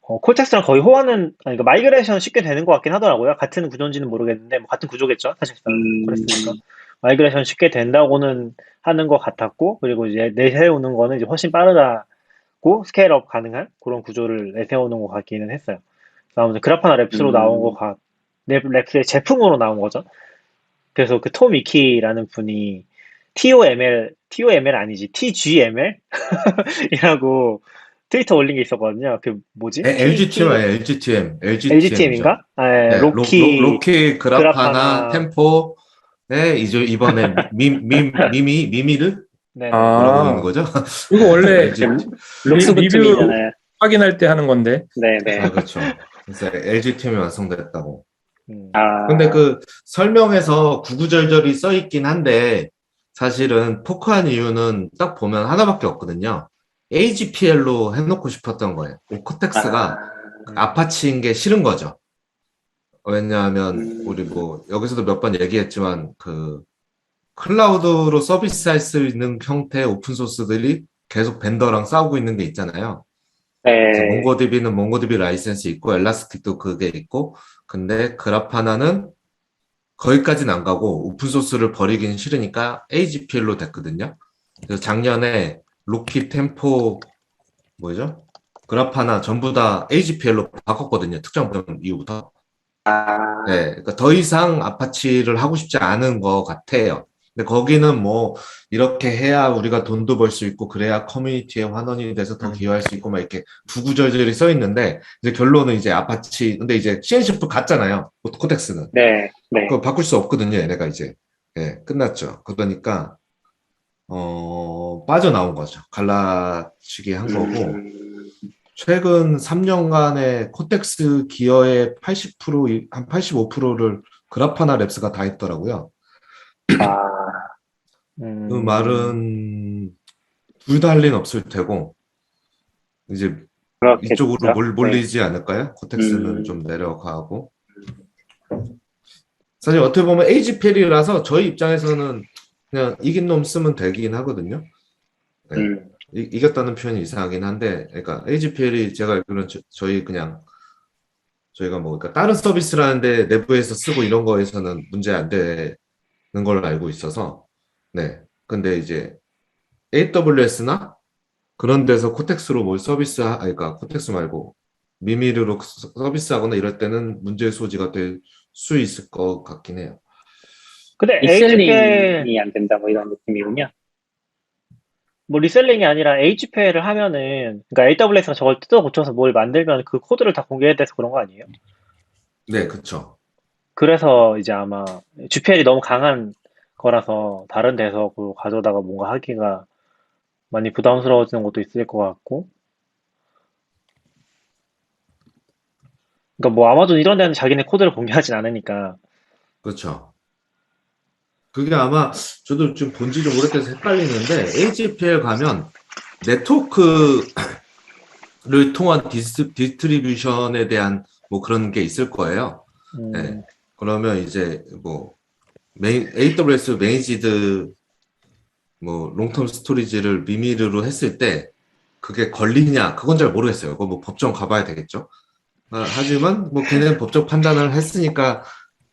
콜텍스랑 거의 호환은 그러니까 마이그레이션 쉽게 되는 것 같긴 하더라고요. 같은 구조인지는 모르겠는데 뭐 같은 구조겠죠 사실상 그랬으니까 마이그레이션 쉽게 된다고는 하는 것 같았고 그리고 이제 내세우는 거는 이제 훨씬 빠르다고 스케일업 가능한 그런 구조를 내세우는 것 같기는 했어요. 아무튼 그라파나 랩스로 나온 랩스의 제품으로 나온 거죠. 그래서 그 톰 위키라는 분이 TOML 아니지 TGML 이라고 트위터 올린 게 있었거든요. 그 뭐지? LGTM 아니에요? LGTM. LGTM인가? 네, 로키, 그라파나, 템포. 네, 이번에 미미를 네. 뭐라고 하는 거죠? 이거 원래 룩스부트미잖아요. 확인할 때 하는 건데. 네네. 아, 그렇죠. 그래서 LG팀이 완성됐다고. 아, 근데 그 설명에서 구구절절이 써 있긴 한데 사실은 포크한 이유는 딱 보면 하나밖에 없거든요. AGPL로 해놓고 싶었던 거예요. 코텍스가 아파치인 게 싫은 거죠. 왜냐하면 우리 뭐 여기서도 몇 번 얘기했지만 그 클라우드로 서비스할 수 있는 형태의 오픈 소스들이 계속 벤더랑 싸우고 있는 게 있잖아요. 그래서 네. 몽고DB는 몽고DB 라이센스 있고 엘라스틱도 그게 있고 근데 그라파나는 거기까지는 안 가고 오픈소스를 버리긴 싫으니까 AGPL로 됐거든요. 그래서 작년에 로키, 템포, 뭐죠? 그라파나 전부 다 AGPL로 바꿨거든요. 특정 부분 이후부터. 네, 그러니까 더 이상 아파치를 하고 싶지 않은 것 같아요. 근데 거기는 뭐 이렇게 해야 우리가 돈도 벌 수 있고 그래야 커뮤니티에 환원이 돼서 더 기여할 수 있고 막 이렇게 구구절절이 써 있는데 이제 결론은 이제 아파치 근데 이제 CNCF 갔잖아요. 코텍스는. 네. 네. 그거 바꿀 수 없거든요, 얘네가 이제. 예, 끝났죠. 그러니까, 빠져나온 거죠. 갈라치기 한 거고, 최근 3년간의 코텍스 기여의 80%, 한 85%를 그라파나 랩스가 다 했더라고요. 아, 그 말은 둘 다 할 리는 없을 테고, 이제 그렇겠죠. 이쪽으로 네. 몰리지 않을까요? 코텍스는 좀 내려가고. 사실 어떻게 보면 AGPL이라서 저희 입장에서는 그냥 이긴 놈 쓰면 되긴 하거든요. 네. 이겼다는 표현이 이상하긴 한데, 그러니까 AGPL이 제가 알기로는 저희 그냥 저희가 뭐 그러니까 다른 서비스라는데 내부에서 쓰고 이런 거에서는 문제 안 되는 걸로 알고 있어서, 네. 근데 이제 AWS나 그런 데서 코텍스로 뭘 그러니까 코텍스 말고 미미르로 서비스하거나 이럴 때는 문제 소지가 될 수 있을 것 같긴 해요. 근데 HPL 리셀링이 안 된다 뭐 이런 느낌이군요. 뭐 리셀링이 아니라 HPL을 하면은 그러니까 AWS가 저걸 뜯어 고쳐서 뭘 만들면 그 코드를 다 공개해야 돼서 그런 거 아니에요? 네, 그쵸. 그래서 이제 아마 GPL이 너무 강한 거라서 다른 데서 그걸 가져다가 뭔가 하기가 많이 부담스러워지는 것도 있을 것 같고. 그러니까 뭐 아마존 이런 데는 자기네 코드를 공개하진 않으니까. 그렇죠. 그게 아마 저도 지금 본지 좀 오래돼서 헷갈리는데 AGPL 가면 네트워크를 통한 디스트리뷰션에 대한 뭐 그런 게 있을 거예요. 네. 그러면 이제 뭐 AWS 매니지드 뭐 롱텀 스토리지를 미미르로 했을 때 그게 걸리냐 그건 잘 모르겠어요. 그거 뭐 법정 가봐야 되겠죠. 하지만 뭐 걔네는 법적 판단을 했으니까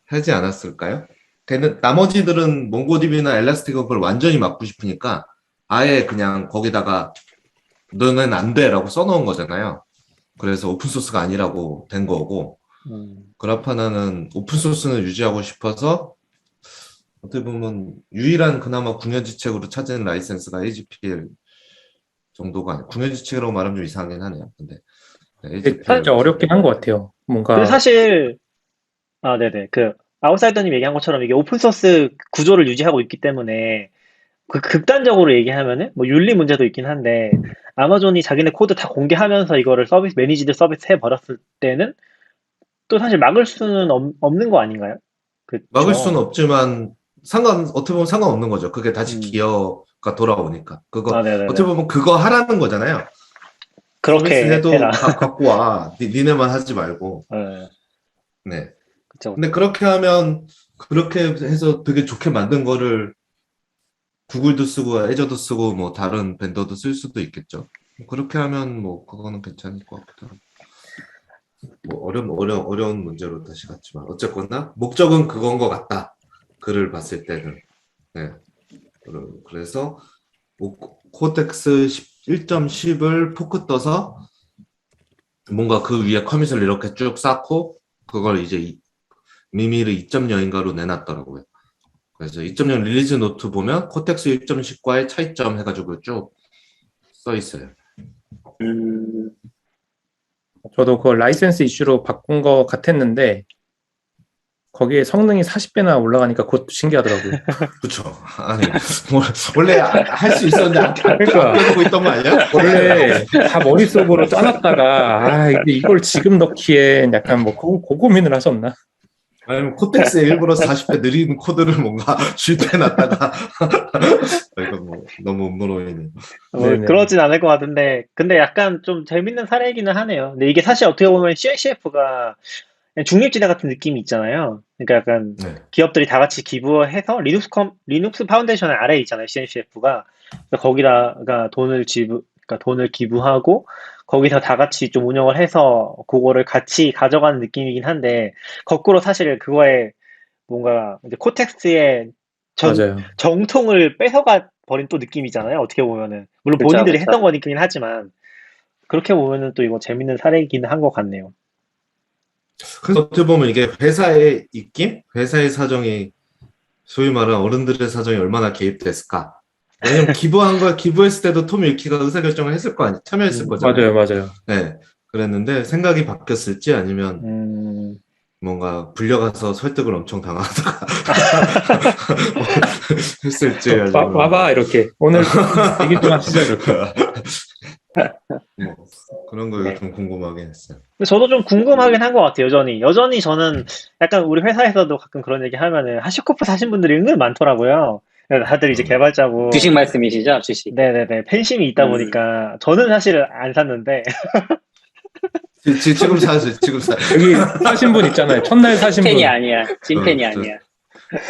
하지 않았을까요? 걔는 나머지들은 몽고DB나 엘라스틱은 그걸 완전히 막고 싶으니까 아예 그냥 거기다가 너는 안 돼라고 써놓은 거잖아요. 그래서 오픈소스가 아니라고 된 거고 그라파나는 오픈소스는 유지하고 싶어서 어떻게 보면 유일한 그나마 궁여지책으로 찾은 라이센스가 AGPL 정도가 아니에요. 궁여지책이라고 말하면 좀 이상하긴 하네요. 근데 AGPL 진짜 어렵긴 한 것 같아요. 뭔가 근데 사실 네네. 그 아웃사이더님 얘기한 것처럼 이게 오픈소스 구조를 유지하고 있기 때문에 그 극단적으로 얘기하면은 뭐 윤리 문제도 있긴 한데 아마존이 자기네 코드 다 공개하면서 이거를 서비스 매니지드 서비스 해 버렸을 때는 또 사실 막을 수는 없는 거 아닌가요? 막을 수는 그쵸? 없지만 어떻게 보면 상관없는 거죠. 그게 다시 기여가 돌아오니까. 그거 네네네. 어떻게 보면 그거 하라는 거잖아요. 서비스 그렇게 해라. 해도 갖고 와. 니네만 하지 말고. 네. 네. 그쵸. 근데 그렇게 하면 그렇게 해서 되게 좋게 만든 거를 구글도 쓰고 애저도 쓰고 뭐 다른 벤더도 쓸 수도 있겠죠. 그렇게 하면 뭐 그거는 괜찮을 것 같기도 하고. 뭐 어려운 문제로 다시 갔지만 어쨌거나 목적은 그건 것 같다. 글을 봤을 때는. 네. 그래서 코텍스 1.10을 포크 떠서 뭔가 그 위에 커밋을 이렇게 쭉 쌓고 그걸 이제 미미를 2.0인가로 내놨더라고요. 그래서 2.0 릴리즈 노트 보면 코텍스 1.10과의 차이점 해가지고 쭉 써 있어요. 저도 그 라이센스 이슈로 바꾼 것 같았는데 거기에 성능이 40배나 올라가니까 그것도 신기하더라고요. 그쵸. 아니, 원래 할 수 있었는데 안 그러니까. 껴두고 있던 거 아니야? 원래 다 머릿속으로 짜놨다가 이걸 지금 넣기에 약간 뭐 그 고민을 하셨나? 아니면 코텍스에 일부러 40배 느린 코드를 뭔가 쉴때 놨다가 이거 뭐 너무 음모론이네. 네네. 그러진 않을 것 같은데, 근데 약간 좀 재밌는 사례이기는 하네요. 근데 이게 사실 어떻게 보면 CNCF가 중립지대 같은 느낌이 있잖아요. 그러니까 약간 네. 기업들이 다 같이 기부해서 리눅스 파운데이션 아래에 있잖아요, CNCF가. 거기다가 그러니까 돈을 기부하고, 거기서 다 같이 좀 운영을 해서 그거를 같이 가져가는 느낌이긴 한데, 거꾸로 사실 그거에 뭔가 이제 코텍스의 맞아요. 정통을 뺏어가 버린 또 느낌이잖아요, 어떻게 보면은. 물론 그쵸, 본인들이 그쵸. 했던 거긴 하지만, 그렇게 보면은 또 이거 재밌는 사례이긴 한 것 같네요. 그래서 어떻게 보면 이게 회사의 입김, 회사의 사정이 소위 말하는 어른들의 사정이 얼마나 개입됐을까? 왜냐면 기부했을 때도 톰 윌키가 의사결정을 했을 거 아니, 참여했을 거잖아요. 맞아요. 네. 그랬는데 생각이 바뀌었을지 아니면 음, 뭔가 불려가서 설득을 엄청 당하다가 했을지 아주 와봐 이렇게 오늘 얘기 좀 하시죠 이렇게. 뭐 그런 거 네. 좀 궁금하긴 했어요. 근데 저도 좀 궁금하긴 한 것 같아요, 여전히. 여전히 저는 약간 우리 회사에서도 가끔 그런 얘기 하면은 하시코프 사신 분들이 은근 많더라고요. 다들 이제 개발자고. 주식 말씀이시죠? 주식. 네네네. 팬심이 있다 보니까. 저는 사실 안 샀는데. 지금 사세요. 지금 사. 여기 사신 분 있잖아요. 첫날 사신 분. 찐팬이 아니야. 찐팬이 아니야.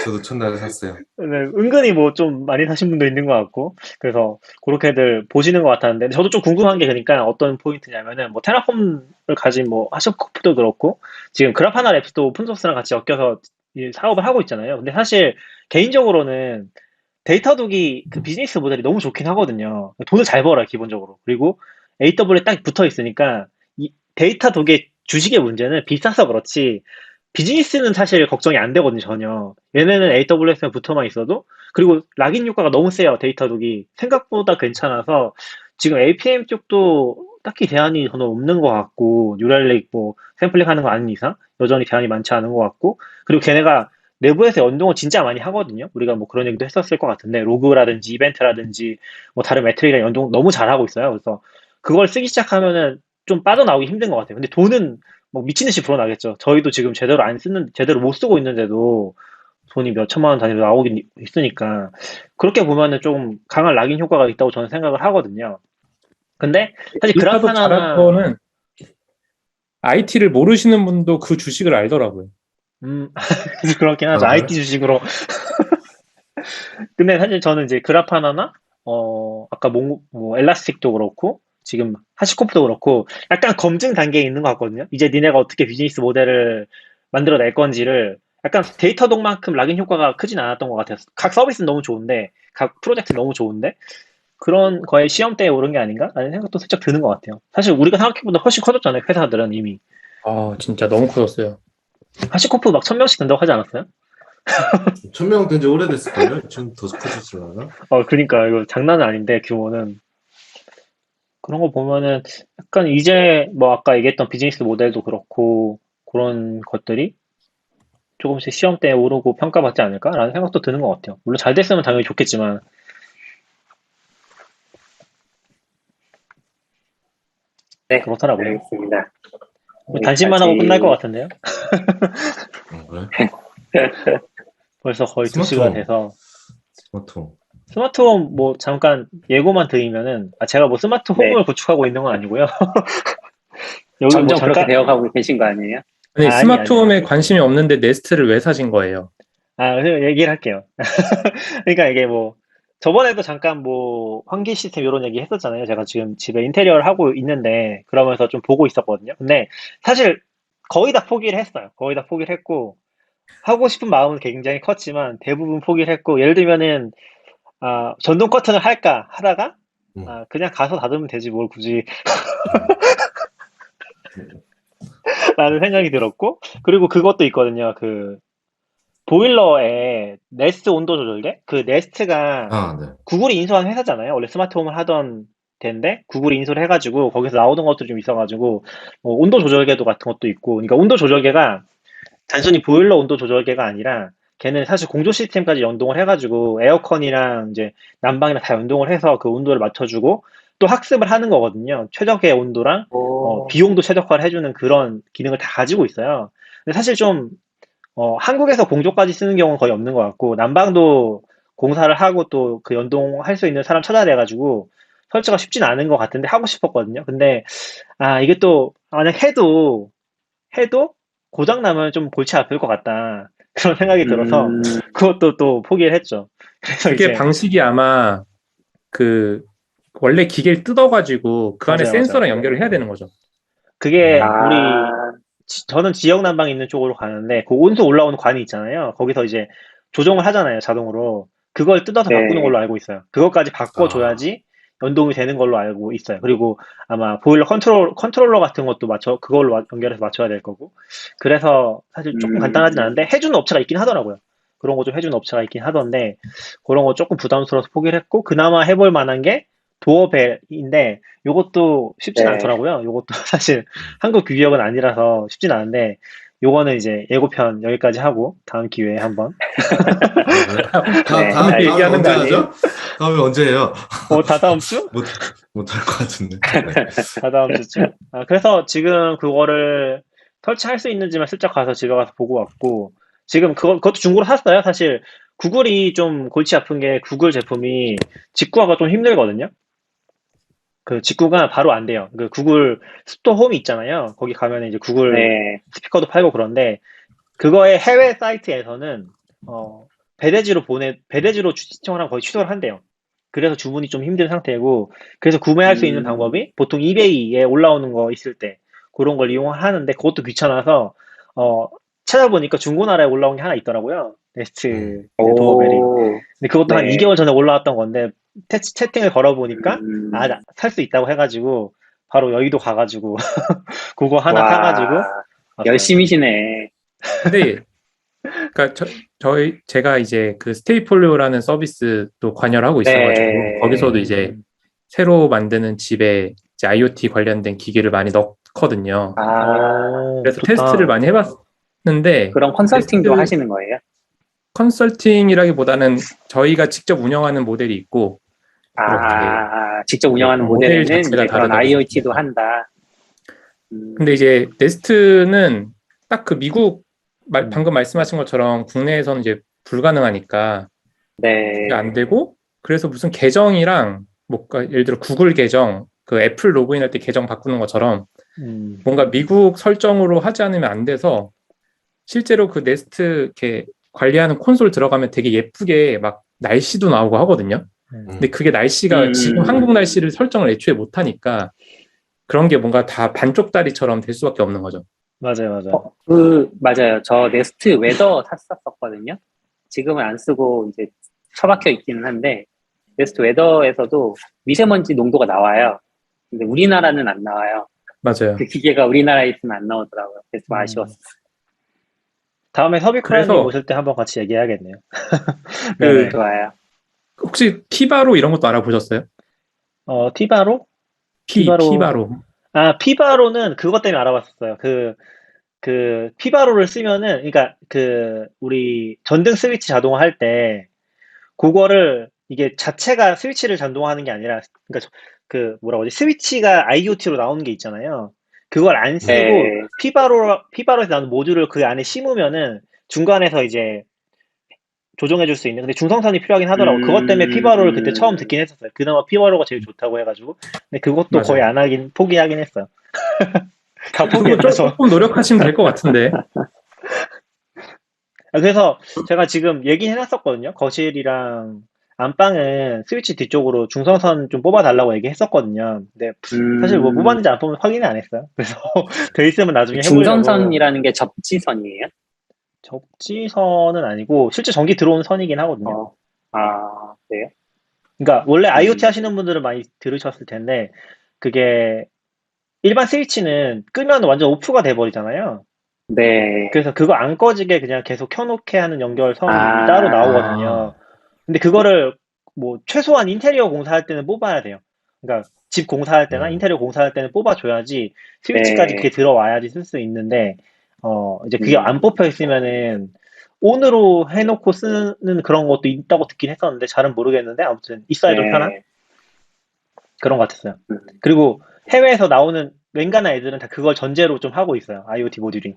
저도 첫날에 샀어요. 네, 은근히 뭐 좀 많이 사신 분도 있는 것 같고. 그래서 그렇게들 보시는 것 같았는데. 저도 좀 궁금한 게 그러니까 어떤 포인트냐면은 뭐 테라폼을 가진 뭐 하시코프도 그렇고 지금 그라파나 랩스도 오픈소스랑 같이 엮여서 이 사업을 하고 있잖아요. 근데 사실 개인적으로는 데이터독이 그 비즈니스 모델이 너무 좋긴 하거든요. 돈을 잘 벌어요, 기본적으로. 그리고 AW에 딱 붙어 있으니까 이 데이터독의 주식의 문제는 비싸서 그렇지 비즈니스는 사실 걱정이 안 되거든요, 전혀. 얘네는 AWS에 붙어만 있어도 그리고 락인 효과가 너무 세요, 데이터독이. 생각보다 괜찮아서 지금 APM 쪽도 딱히 제한이 저는 없는 것 같고 뉴랄릭 뭐 샘플링 하는 거 아닌 이상 여전히 제한이 많지 않은 것 같고 그리고 걔네가 내부에서 연동을 진짜 많이 하거든요. 우리가 뭐 그런 얘기도 했었을 것 같은데 로그라든지 이벤트라든지 뭐 다른 매트릭이랑 연동 너무 잘하고 있어요. 그래서 그걸 쓰기 시작하면은 좀 빠져나오기 힘든 것 같아요. 근데 돈은 뭐 미친 듯이 불어나겠죠. 저희도 지금 제대로 못 쓰고 있는데도 돈이 몇 천만 원 단위로 나오긴 있으니까 그렇게 보면은 좀 강한 락인 효과가 있다고 저는 생각을 하거든요. 근데 사실 데이터도 잘한 그라파나나 거는 IT를 모르시는 분도 그 주식을 알더라고요. 그렇긴 하죠. 아, 그래요? IT 주식으로. 근데 사실 저는 이제 그라파나나 아까 뭐 엘라스틱도 그렇고 지금 하시코프도 그렇고 약간 검증 단계에 있는 것 같거든요. 이제 니네가 어떻게 비즈니스 모델을 만들어낼 건지를 약간 데이터독만큼 락인 효과가 크진 않았던 것 같아요. 각 서비스는 너무 좋은데 각 프로젝트 너무 좋은데 그런 거의 시험대에 오른 게 아닌가? 라는 생각도 살짝 드는 것 같아요. 사실 우리가 생각해보다 훨씬 커졌잖아요. 회사들은 이미. 아 진짜 너무 커졌어요. 하시코프 막 1000명씩 된다고 하지 않았어요? 1000명 된 지 오래됐을걸요? 지금 더 커졌을라나? 그러니까 이거 장난은 아닌데 규모는. 그런 거 보면은 약간 이제 뭐 아까 얘기했던 비즈니스 모델도 그렇고 그런 것들이 조금씩 시험대에 오르고 평가받지 않을까라는 생각도 드는 것 같아요. 물론 잘 됐으면 당연히 좋겠지만 네, 그렇더라고요. 알겠습니다. 단신만 하고 끝날 것 같은데요? 그래? 벌써 거의 2시가 스마트홈. 돼서 스마트홈. 스마트홈 뭐 잠깐 예고만 드리면은 제가 뭐 스마트홈을 네. 구축하고 있는 건 아니고요. 여기 뭐 점점 그렇게 잠깐 되어가고 계신 거 아니에요? 아니 아니, 스마트홈에 관심이 없는데 네스트를 왜 사신 거예요? 그래서 얘기를 할게요. 그러니까 이게 뭐 저번에도 잠깐 뭐 환기 시스템 이런 얘기 했었잖아요. 제가 지금 집에 인테리어를 하고 있는데 그러면서 좀 보고 있었거든요. 근데 사실 거의 다 포기를 했어요. 거의 다 포기를 했고 하고 싶은 마음은 굉장히 컸지만 대부분 포기를 했고 예를 들면은 전동 커튼을 할까 하다가 음. 그냥 가서 닫으면 되지 뭘 굳이 라는 생각이 들었고 그리고 그것도 있거든요. 그 보일러에 네스트 온도 조절대? 그 네스트가 아, 네. 구글이 인수한 회사잖아요. 원래 스마트홈을 하던 데인데 구글이 인수를 해가지고 거기서 나오던 것도 좀 있어가지고 온도 조절계도 같은 것도 있고 그러니까 온도 조절계가 단순히 보일러 온도 조절계가 아니라 걔는 사실 공조 시스템까지 연동을 해가지고 에어컨이랑 이제 난방이랑 다 연동을 해서 그 온도를 맞춰주고 또 학습을 하는 거거든요. 최적의 온도랑 오, 비용도 최적화를 해주는 그런 기능을 다 가지고 있어요. 근데 사실 좀 한국에서 공조까지 쓰는 경우는 거의 없는 것 같고 난방도 공사를 하고 또 그 연동할 수 있는 사람 찾아야 돼가지고 설치가 쉽진 않은 것 같은데 하고 싶었거든요. 근데 이게 또 만약 해도 고장 나면 좀 골치 아플 것 같다. 그런 생각이 들어서 음, 그것도 또 포기를 했죠. 그래서 그게 이제 방식이 아마 그 원래 기계를 뜯어가지고 그 안에 맞아요, 맞아요. 센서랑 연결을 해야 되는 거죠. 그게 우리 아, 저는 지역 난방 있는 쪽으로 가는데 그 온수 올라오는 관이 있잖아요. 거기서 이제 조정을 하잖아요, 자동으로. 그걸 뜯어서 바꾸는 네. 걸로 알고 있어요. 그것까지 아, 바꿔줘야지 연동이 되는 걸로 알고 있어요. 그리고 아마 보일러 컨트롤러 같은 것도 그걸로 연결해서 맞춰야 될 거고. 그래서 사실 조금 간단하진 음, 않은데 해주는 업체가 있긴 하더라고요. 그런 거 좀 해주는 업체가 있긴 하던데 그런 거 조금 부담스러워서 포기를 했고 그나마 해볼 만한 게 도어벨인데 요것도 쉽진 네. 않더라고요. 요것도 사실 한국 규격은 아니라서 쉽진 않은데 요거는 이제 예고편 여기까지 하고 다음 기회에 한번 아, 그래? 네, 다음에 다음에 얘기하는 거 언제 아니에요? 하죠? 다음에 언제 해요? 다다음 주? 못할 것 같은데. 네. 다다음 주쯤? 그래서 지금 그거를 설치할 수 있는지만 슬쩍 가서 집에 가서 보고 왔고 지금 그것도 중고로 샀어요. 사실 구글이 좀 골치 아픈 게 구글 제품이 직구하기가 좀 힘들거든요. 그 직구가 바로 안 돼요. 그 구글 스토어 홈이 있잖아요. 거기 가면 이제 구글 네. 스피커도 팔고 그런데 그거의 해외 사이트에서는 배대지로 신청을 하면 거의 취소를 한대요. 그래서 주문이 좀 힘든 상태고 그래서 구매할 수 있는 음, 방법이 보통 이베이에 올라오는 거 있을 때 그런 걸 이용하는데 그것도 귀찮아서 어, 찾아보니까 중고나라에 올라온 게 하나 있더라고요. 네스트 도어벨이. 오, 근데 그것도 한 네. 2개월 전에 올라왔던 건데 채팅을 걸어보니까 음, 살 수 있다고 해가지고 바로 여의도 가가지고 그거 하나 사가지고 와, 왔어요. 열심히시네. 근데 그러니까 제가 이제 그 스테이폴리오라는 서비스도 관여를 하고 있어가지고 네. 거기서도 이제 새로 만드는 집에 이제 IoT 관련된 기기를 많이 넣거든요. 아, 그래서 테스트를 좋다. 많이 해봤는데 그런 컨설팅도 네스트 하시는 거예요? 컨설팅이라기보다는 저희가 직접 운영하는 모델이 있고 이렇게 직접 네, 운영하는 모델 모델에는 자체가 이제 그런 다르더라고요. IoT도 한다. 근데 음, 이제 네스트는 딱 그 미국 음, 방금 말씀하신 것처럼 국내에서는 이제 불가능하니까 그게 안 네. 되고 그래서 무슨 계정이랑 뭐 그러니까 예를 들어 구글 계정 그 애플 로그인할 때 계정 바꾸는 것처럼 음, 뭔가 미국 설정으로 하지 않으면 안 돼서 실제로 그 네스트 이렇게 관리하는 콘솔 들어가면 되게 예쁘게 막 날씨도 나오고 하거든요. 근데 음. 그게 날씨가 지금 음, 한국 날씨를 설정을 애초에 못 하니까 그런 게 뭔가 다 반쪽다리처럼 될 수밖에 없는 거죠. 맞아요, 맞아요. 맞아요. 저 네스트 웨더 샀었거든요. 지금은 안 쓰고 이제 처박혀 있기는 한데, 네스트 웨더에서도 미세먼지 농도가 나와요. 근데 우리나라는 안 나와요. 그 맞아요. 기계가 우리나라에 있으면 안 나오더라고요. 그래서 좀 음, 아쉬웠어요. 다음에 서비크라님 그래서 오실 때 한번 같이 얘기해야겠네요. 그 네네. 좋아요. 혹시 피바로 이런 것도 알아보셨어요? 티바로? 피바로. 피바로. 피바로는 그것 때문에 알아봤었어요. 피바로를 쓰면은, 그러니까 우리 전등 스위치 자동화 할 때, 그거를, 이게 자체가 스위치를 전동화하는 게 아니라, 그러니까 뭐라고 하지? 스위치가 IoT로 나오는 게 있잖아요. 그걸 안 쓰고, 네. 피바로에서 나오는 모듈을 그 안에 심으면은, 중간에서 이제 조정해 줄 수 있는. 근데 중성선이 필요하긴 하더라고. 그것 때문에 피바로를 그때 처음 음, 듣긴 했었어요. 그나마 피바로가 제일 좋다고 해가지고. 근데 그것도 거의 맞아요. 포기하긴 했어요. 다 그거 포기했다, 저. 조금 노력하시면 될 것 같은데. 그래서 제가 지금 얘기해놨었거든요. 거실이랑 안방은 스위치 뒤쪽으로 중성선 좀 뽑아달라고 얘기했었거든요. 근데 사실 뭐 음, 뽑았는지 안 뽑았는지 확인은 안 했어요. 그래서 돼 있으면 나중에 해보려고. 중선선이라는 게 접지선이에요? 접지선은 아니고 실제 전기 들어오는 선이긴 하거든요. 어, 그래요? 그러니까 원래 IoT 음, 하시는 분들은 많이 들으셨을 텐데 그게 일반 스위치는 끄면 완전 오프가 돼버리잖아요. 네. 그래서 그거 안 꺼지게 그냥 계속 켜놓게 하는 연결선이 따로 아, 나오거든요. 아, 근데 그거를 뭐 최소한 인테리어 공사할 때는 뽑아야 돼요. 그러니까 집 공사할 때나 음, 인테리어 공사할 때는 뽑아줘야지 스위치까지 그게 네. 들어와야지 쓸 수 있는데 이제 그게 안 뽑혀 있으면은 온으로 해놓고 쓰는 그런 것도 있다고 듣긴 했었는데 잘은 모르겠는데 아무튼 있어야 좀 편한 그런 것 같았어요. 그리고 해외에서 나오는 웬간한 애들은 다 그걸 전제로 좀 하고 있어요. IoT 모듈이.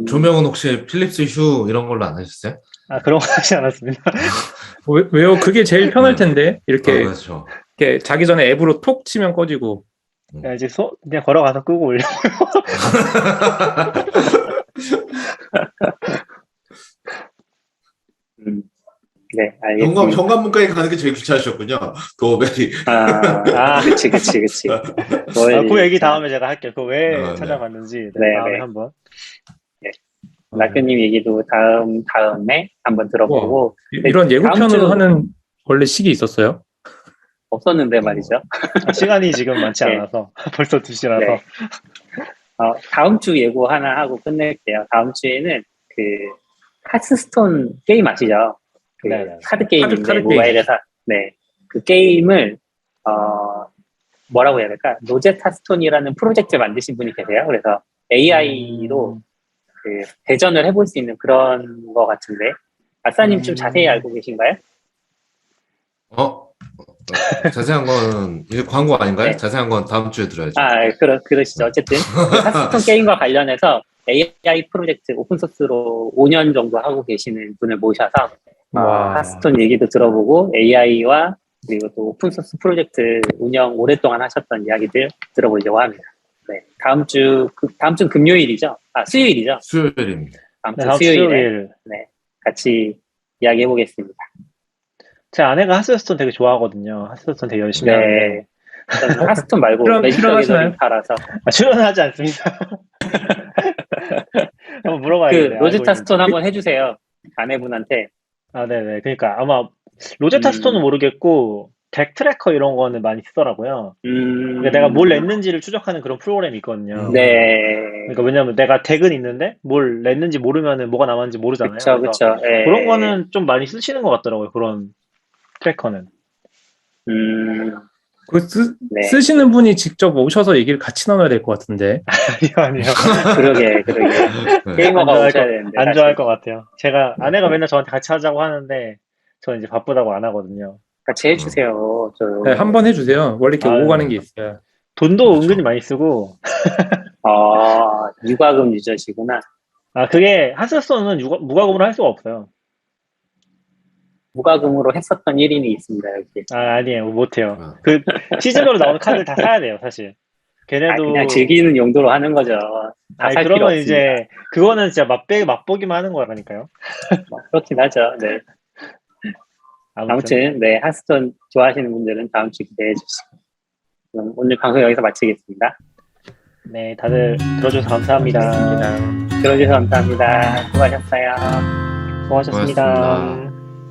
조명은 혹시 필립스 휴 이런 걸로 안 하셨어요? 아, 그런 거 하지 않았습니다. 왜요? 그게 제일 편할 텐데 이렇게, 그렇죠. 이렇게 자기 전에 앱으로 톡 치면 꺼지고. 그냥 이제 그냥 걸어가서 끄고 올려. 네, 알겠습니다. 현관문까지 가는 게 제일 귀찮으셨군요. 도어벨이. 그치. 그 얘기 다음에 제가 할게요. 그거 왜 네. 찾아갔는지 네, 다음에 네. 한번. 낙교님 얘기도 다음에 한번 들어보고. 이런 예고편으로 하는 원래 식이 있었어요? 없었는데 말이죠. 시간이 지금 많지 네. 않아서 벌써 2시라서. 네. 다음 주 예고 하나 하고 끝낼게요. 다음 주에는 그 하스스톤 게임 아시죠? 그 네네. 카드 게임인데 카드 게임. 모바일에서 그 게임을 뭐라고 해야 될까? 로제타 스톤이라는 프로젝트 만드신 분이 계세요. 그래서 AI로 그 대전을 해볼 수 있는 그런 거 같은데 아싸님 좀 자세히 알고 계신가요? 자세한 건 이게 광고 아닌가요? 네. 자세한 건 다음 주에 들어야죠. 그러시죠. 어쨌든 그 하스스톤 게임과 관련해서 AI 프로젝트 오픈소스로 5년 정도 하고 계시는 분을 모셔서 와. 하스스톤 얘기도 들어보고 AI와 그리고 또 오픈소스 프로젝트 운영 오랫동안 하셨던 이야기들 들어보려고 합니다. 네, 다음 주 금요일이죠? 수요일이죠? 수요일입니다. 다음 네, 주 다음 주 수요일에 수요일. 같이 이야기해 보겠습니다. 제 아내가 하스스톤 되게 좋아하거든요. 하스스톤 되게 열심히 하는데. 저는 하스스톤 말고 매직 출연하시나요? 팔아서 출연하지 않습니다. 한번 그 물어봐야겠네요. 로제타 스톤 한번 해주세요. 아내분한테. 네네. 그러니까 아마 로제타 스톤은 모르겠고 덱 트래커 이런 거는 많이 쓰더라고요. 그러니까 내가 뭘 냈는지를 추적하는 그런 프로그램이 있거든요. 네. 그러니까 왜냐면 내가 덱은 있는데 뭘 냈는지 모르면은 뭐가 남았는지 모르잖아요. 그쵸. 그런 거는 좀 많이 쓰시는 것 같더라고요. 그런 트래커는. 쓰시는 분이 직접 오셔서 얘기를 같이 나눠야 될 것 같은데. 아니요. 그러게. 게이머가 오셔야 되는데. 안 좋아할 것 같아요. 아내가 맨날 저한테 같이 하자고 하는데, 저는 이제 바쁘다고 안 하거든요. 같이 해주세요. 네, 한번 해주세요. 원래 이렇게 오고 가는 게 있어요. 돈도 은근히 많이 쓰고. 유과금 유저시구나. 그게 하스스톤은 무과금으로 할 수가 없어요. 무과금으로 했었던 1인이 있습니다, 여기. 아니에요. 못해요. 그 시즌으로 나오는 카드를 다 사야 돼요, 사실. 걔네도. 그냥 즐기는 용도로 하는 거죠. 다 살 필요 그러면 없습니다. 이제, 그거는 진짜 맛보기만 하는 거라니까요. 그렇긴 하죠. 네. 아무튼, 하스톤 좋아하시는 분들은 다음 주 기대해 주시고. 그럼 오늘 방송 여기서 마치겠습니다. 네, 다들 들어줘서 감사합니다. 들어주셔서 감사합니다. 수고하셨어요. 수고하셨습니다.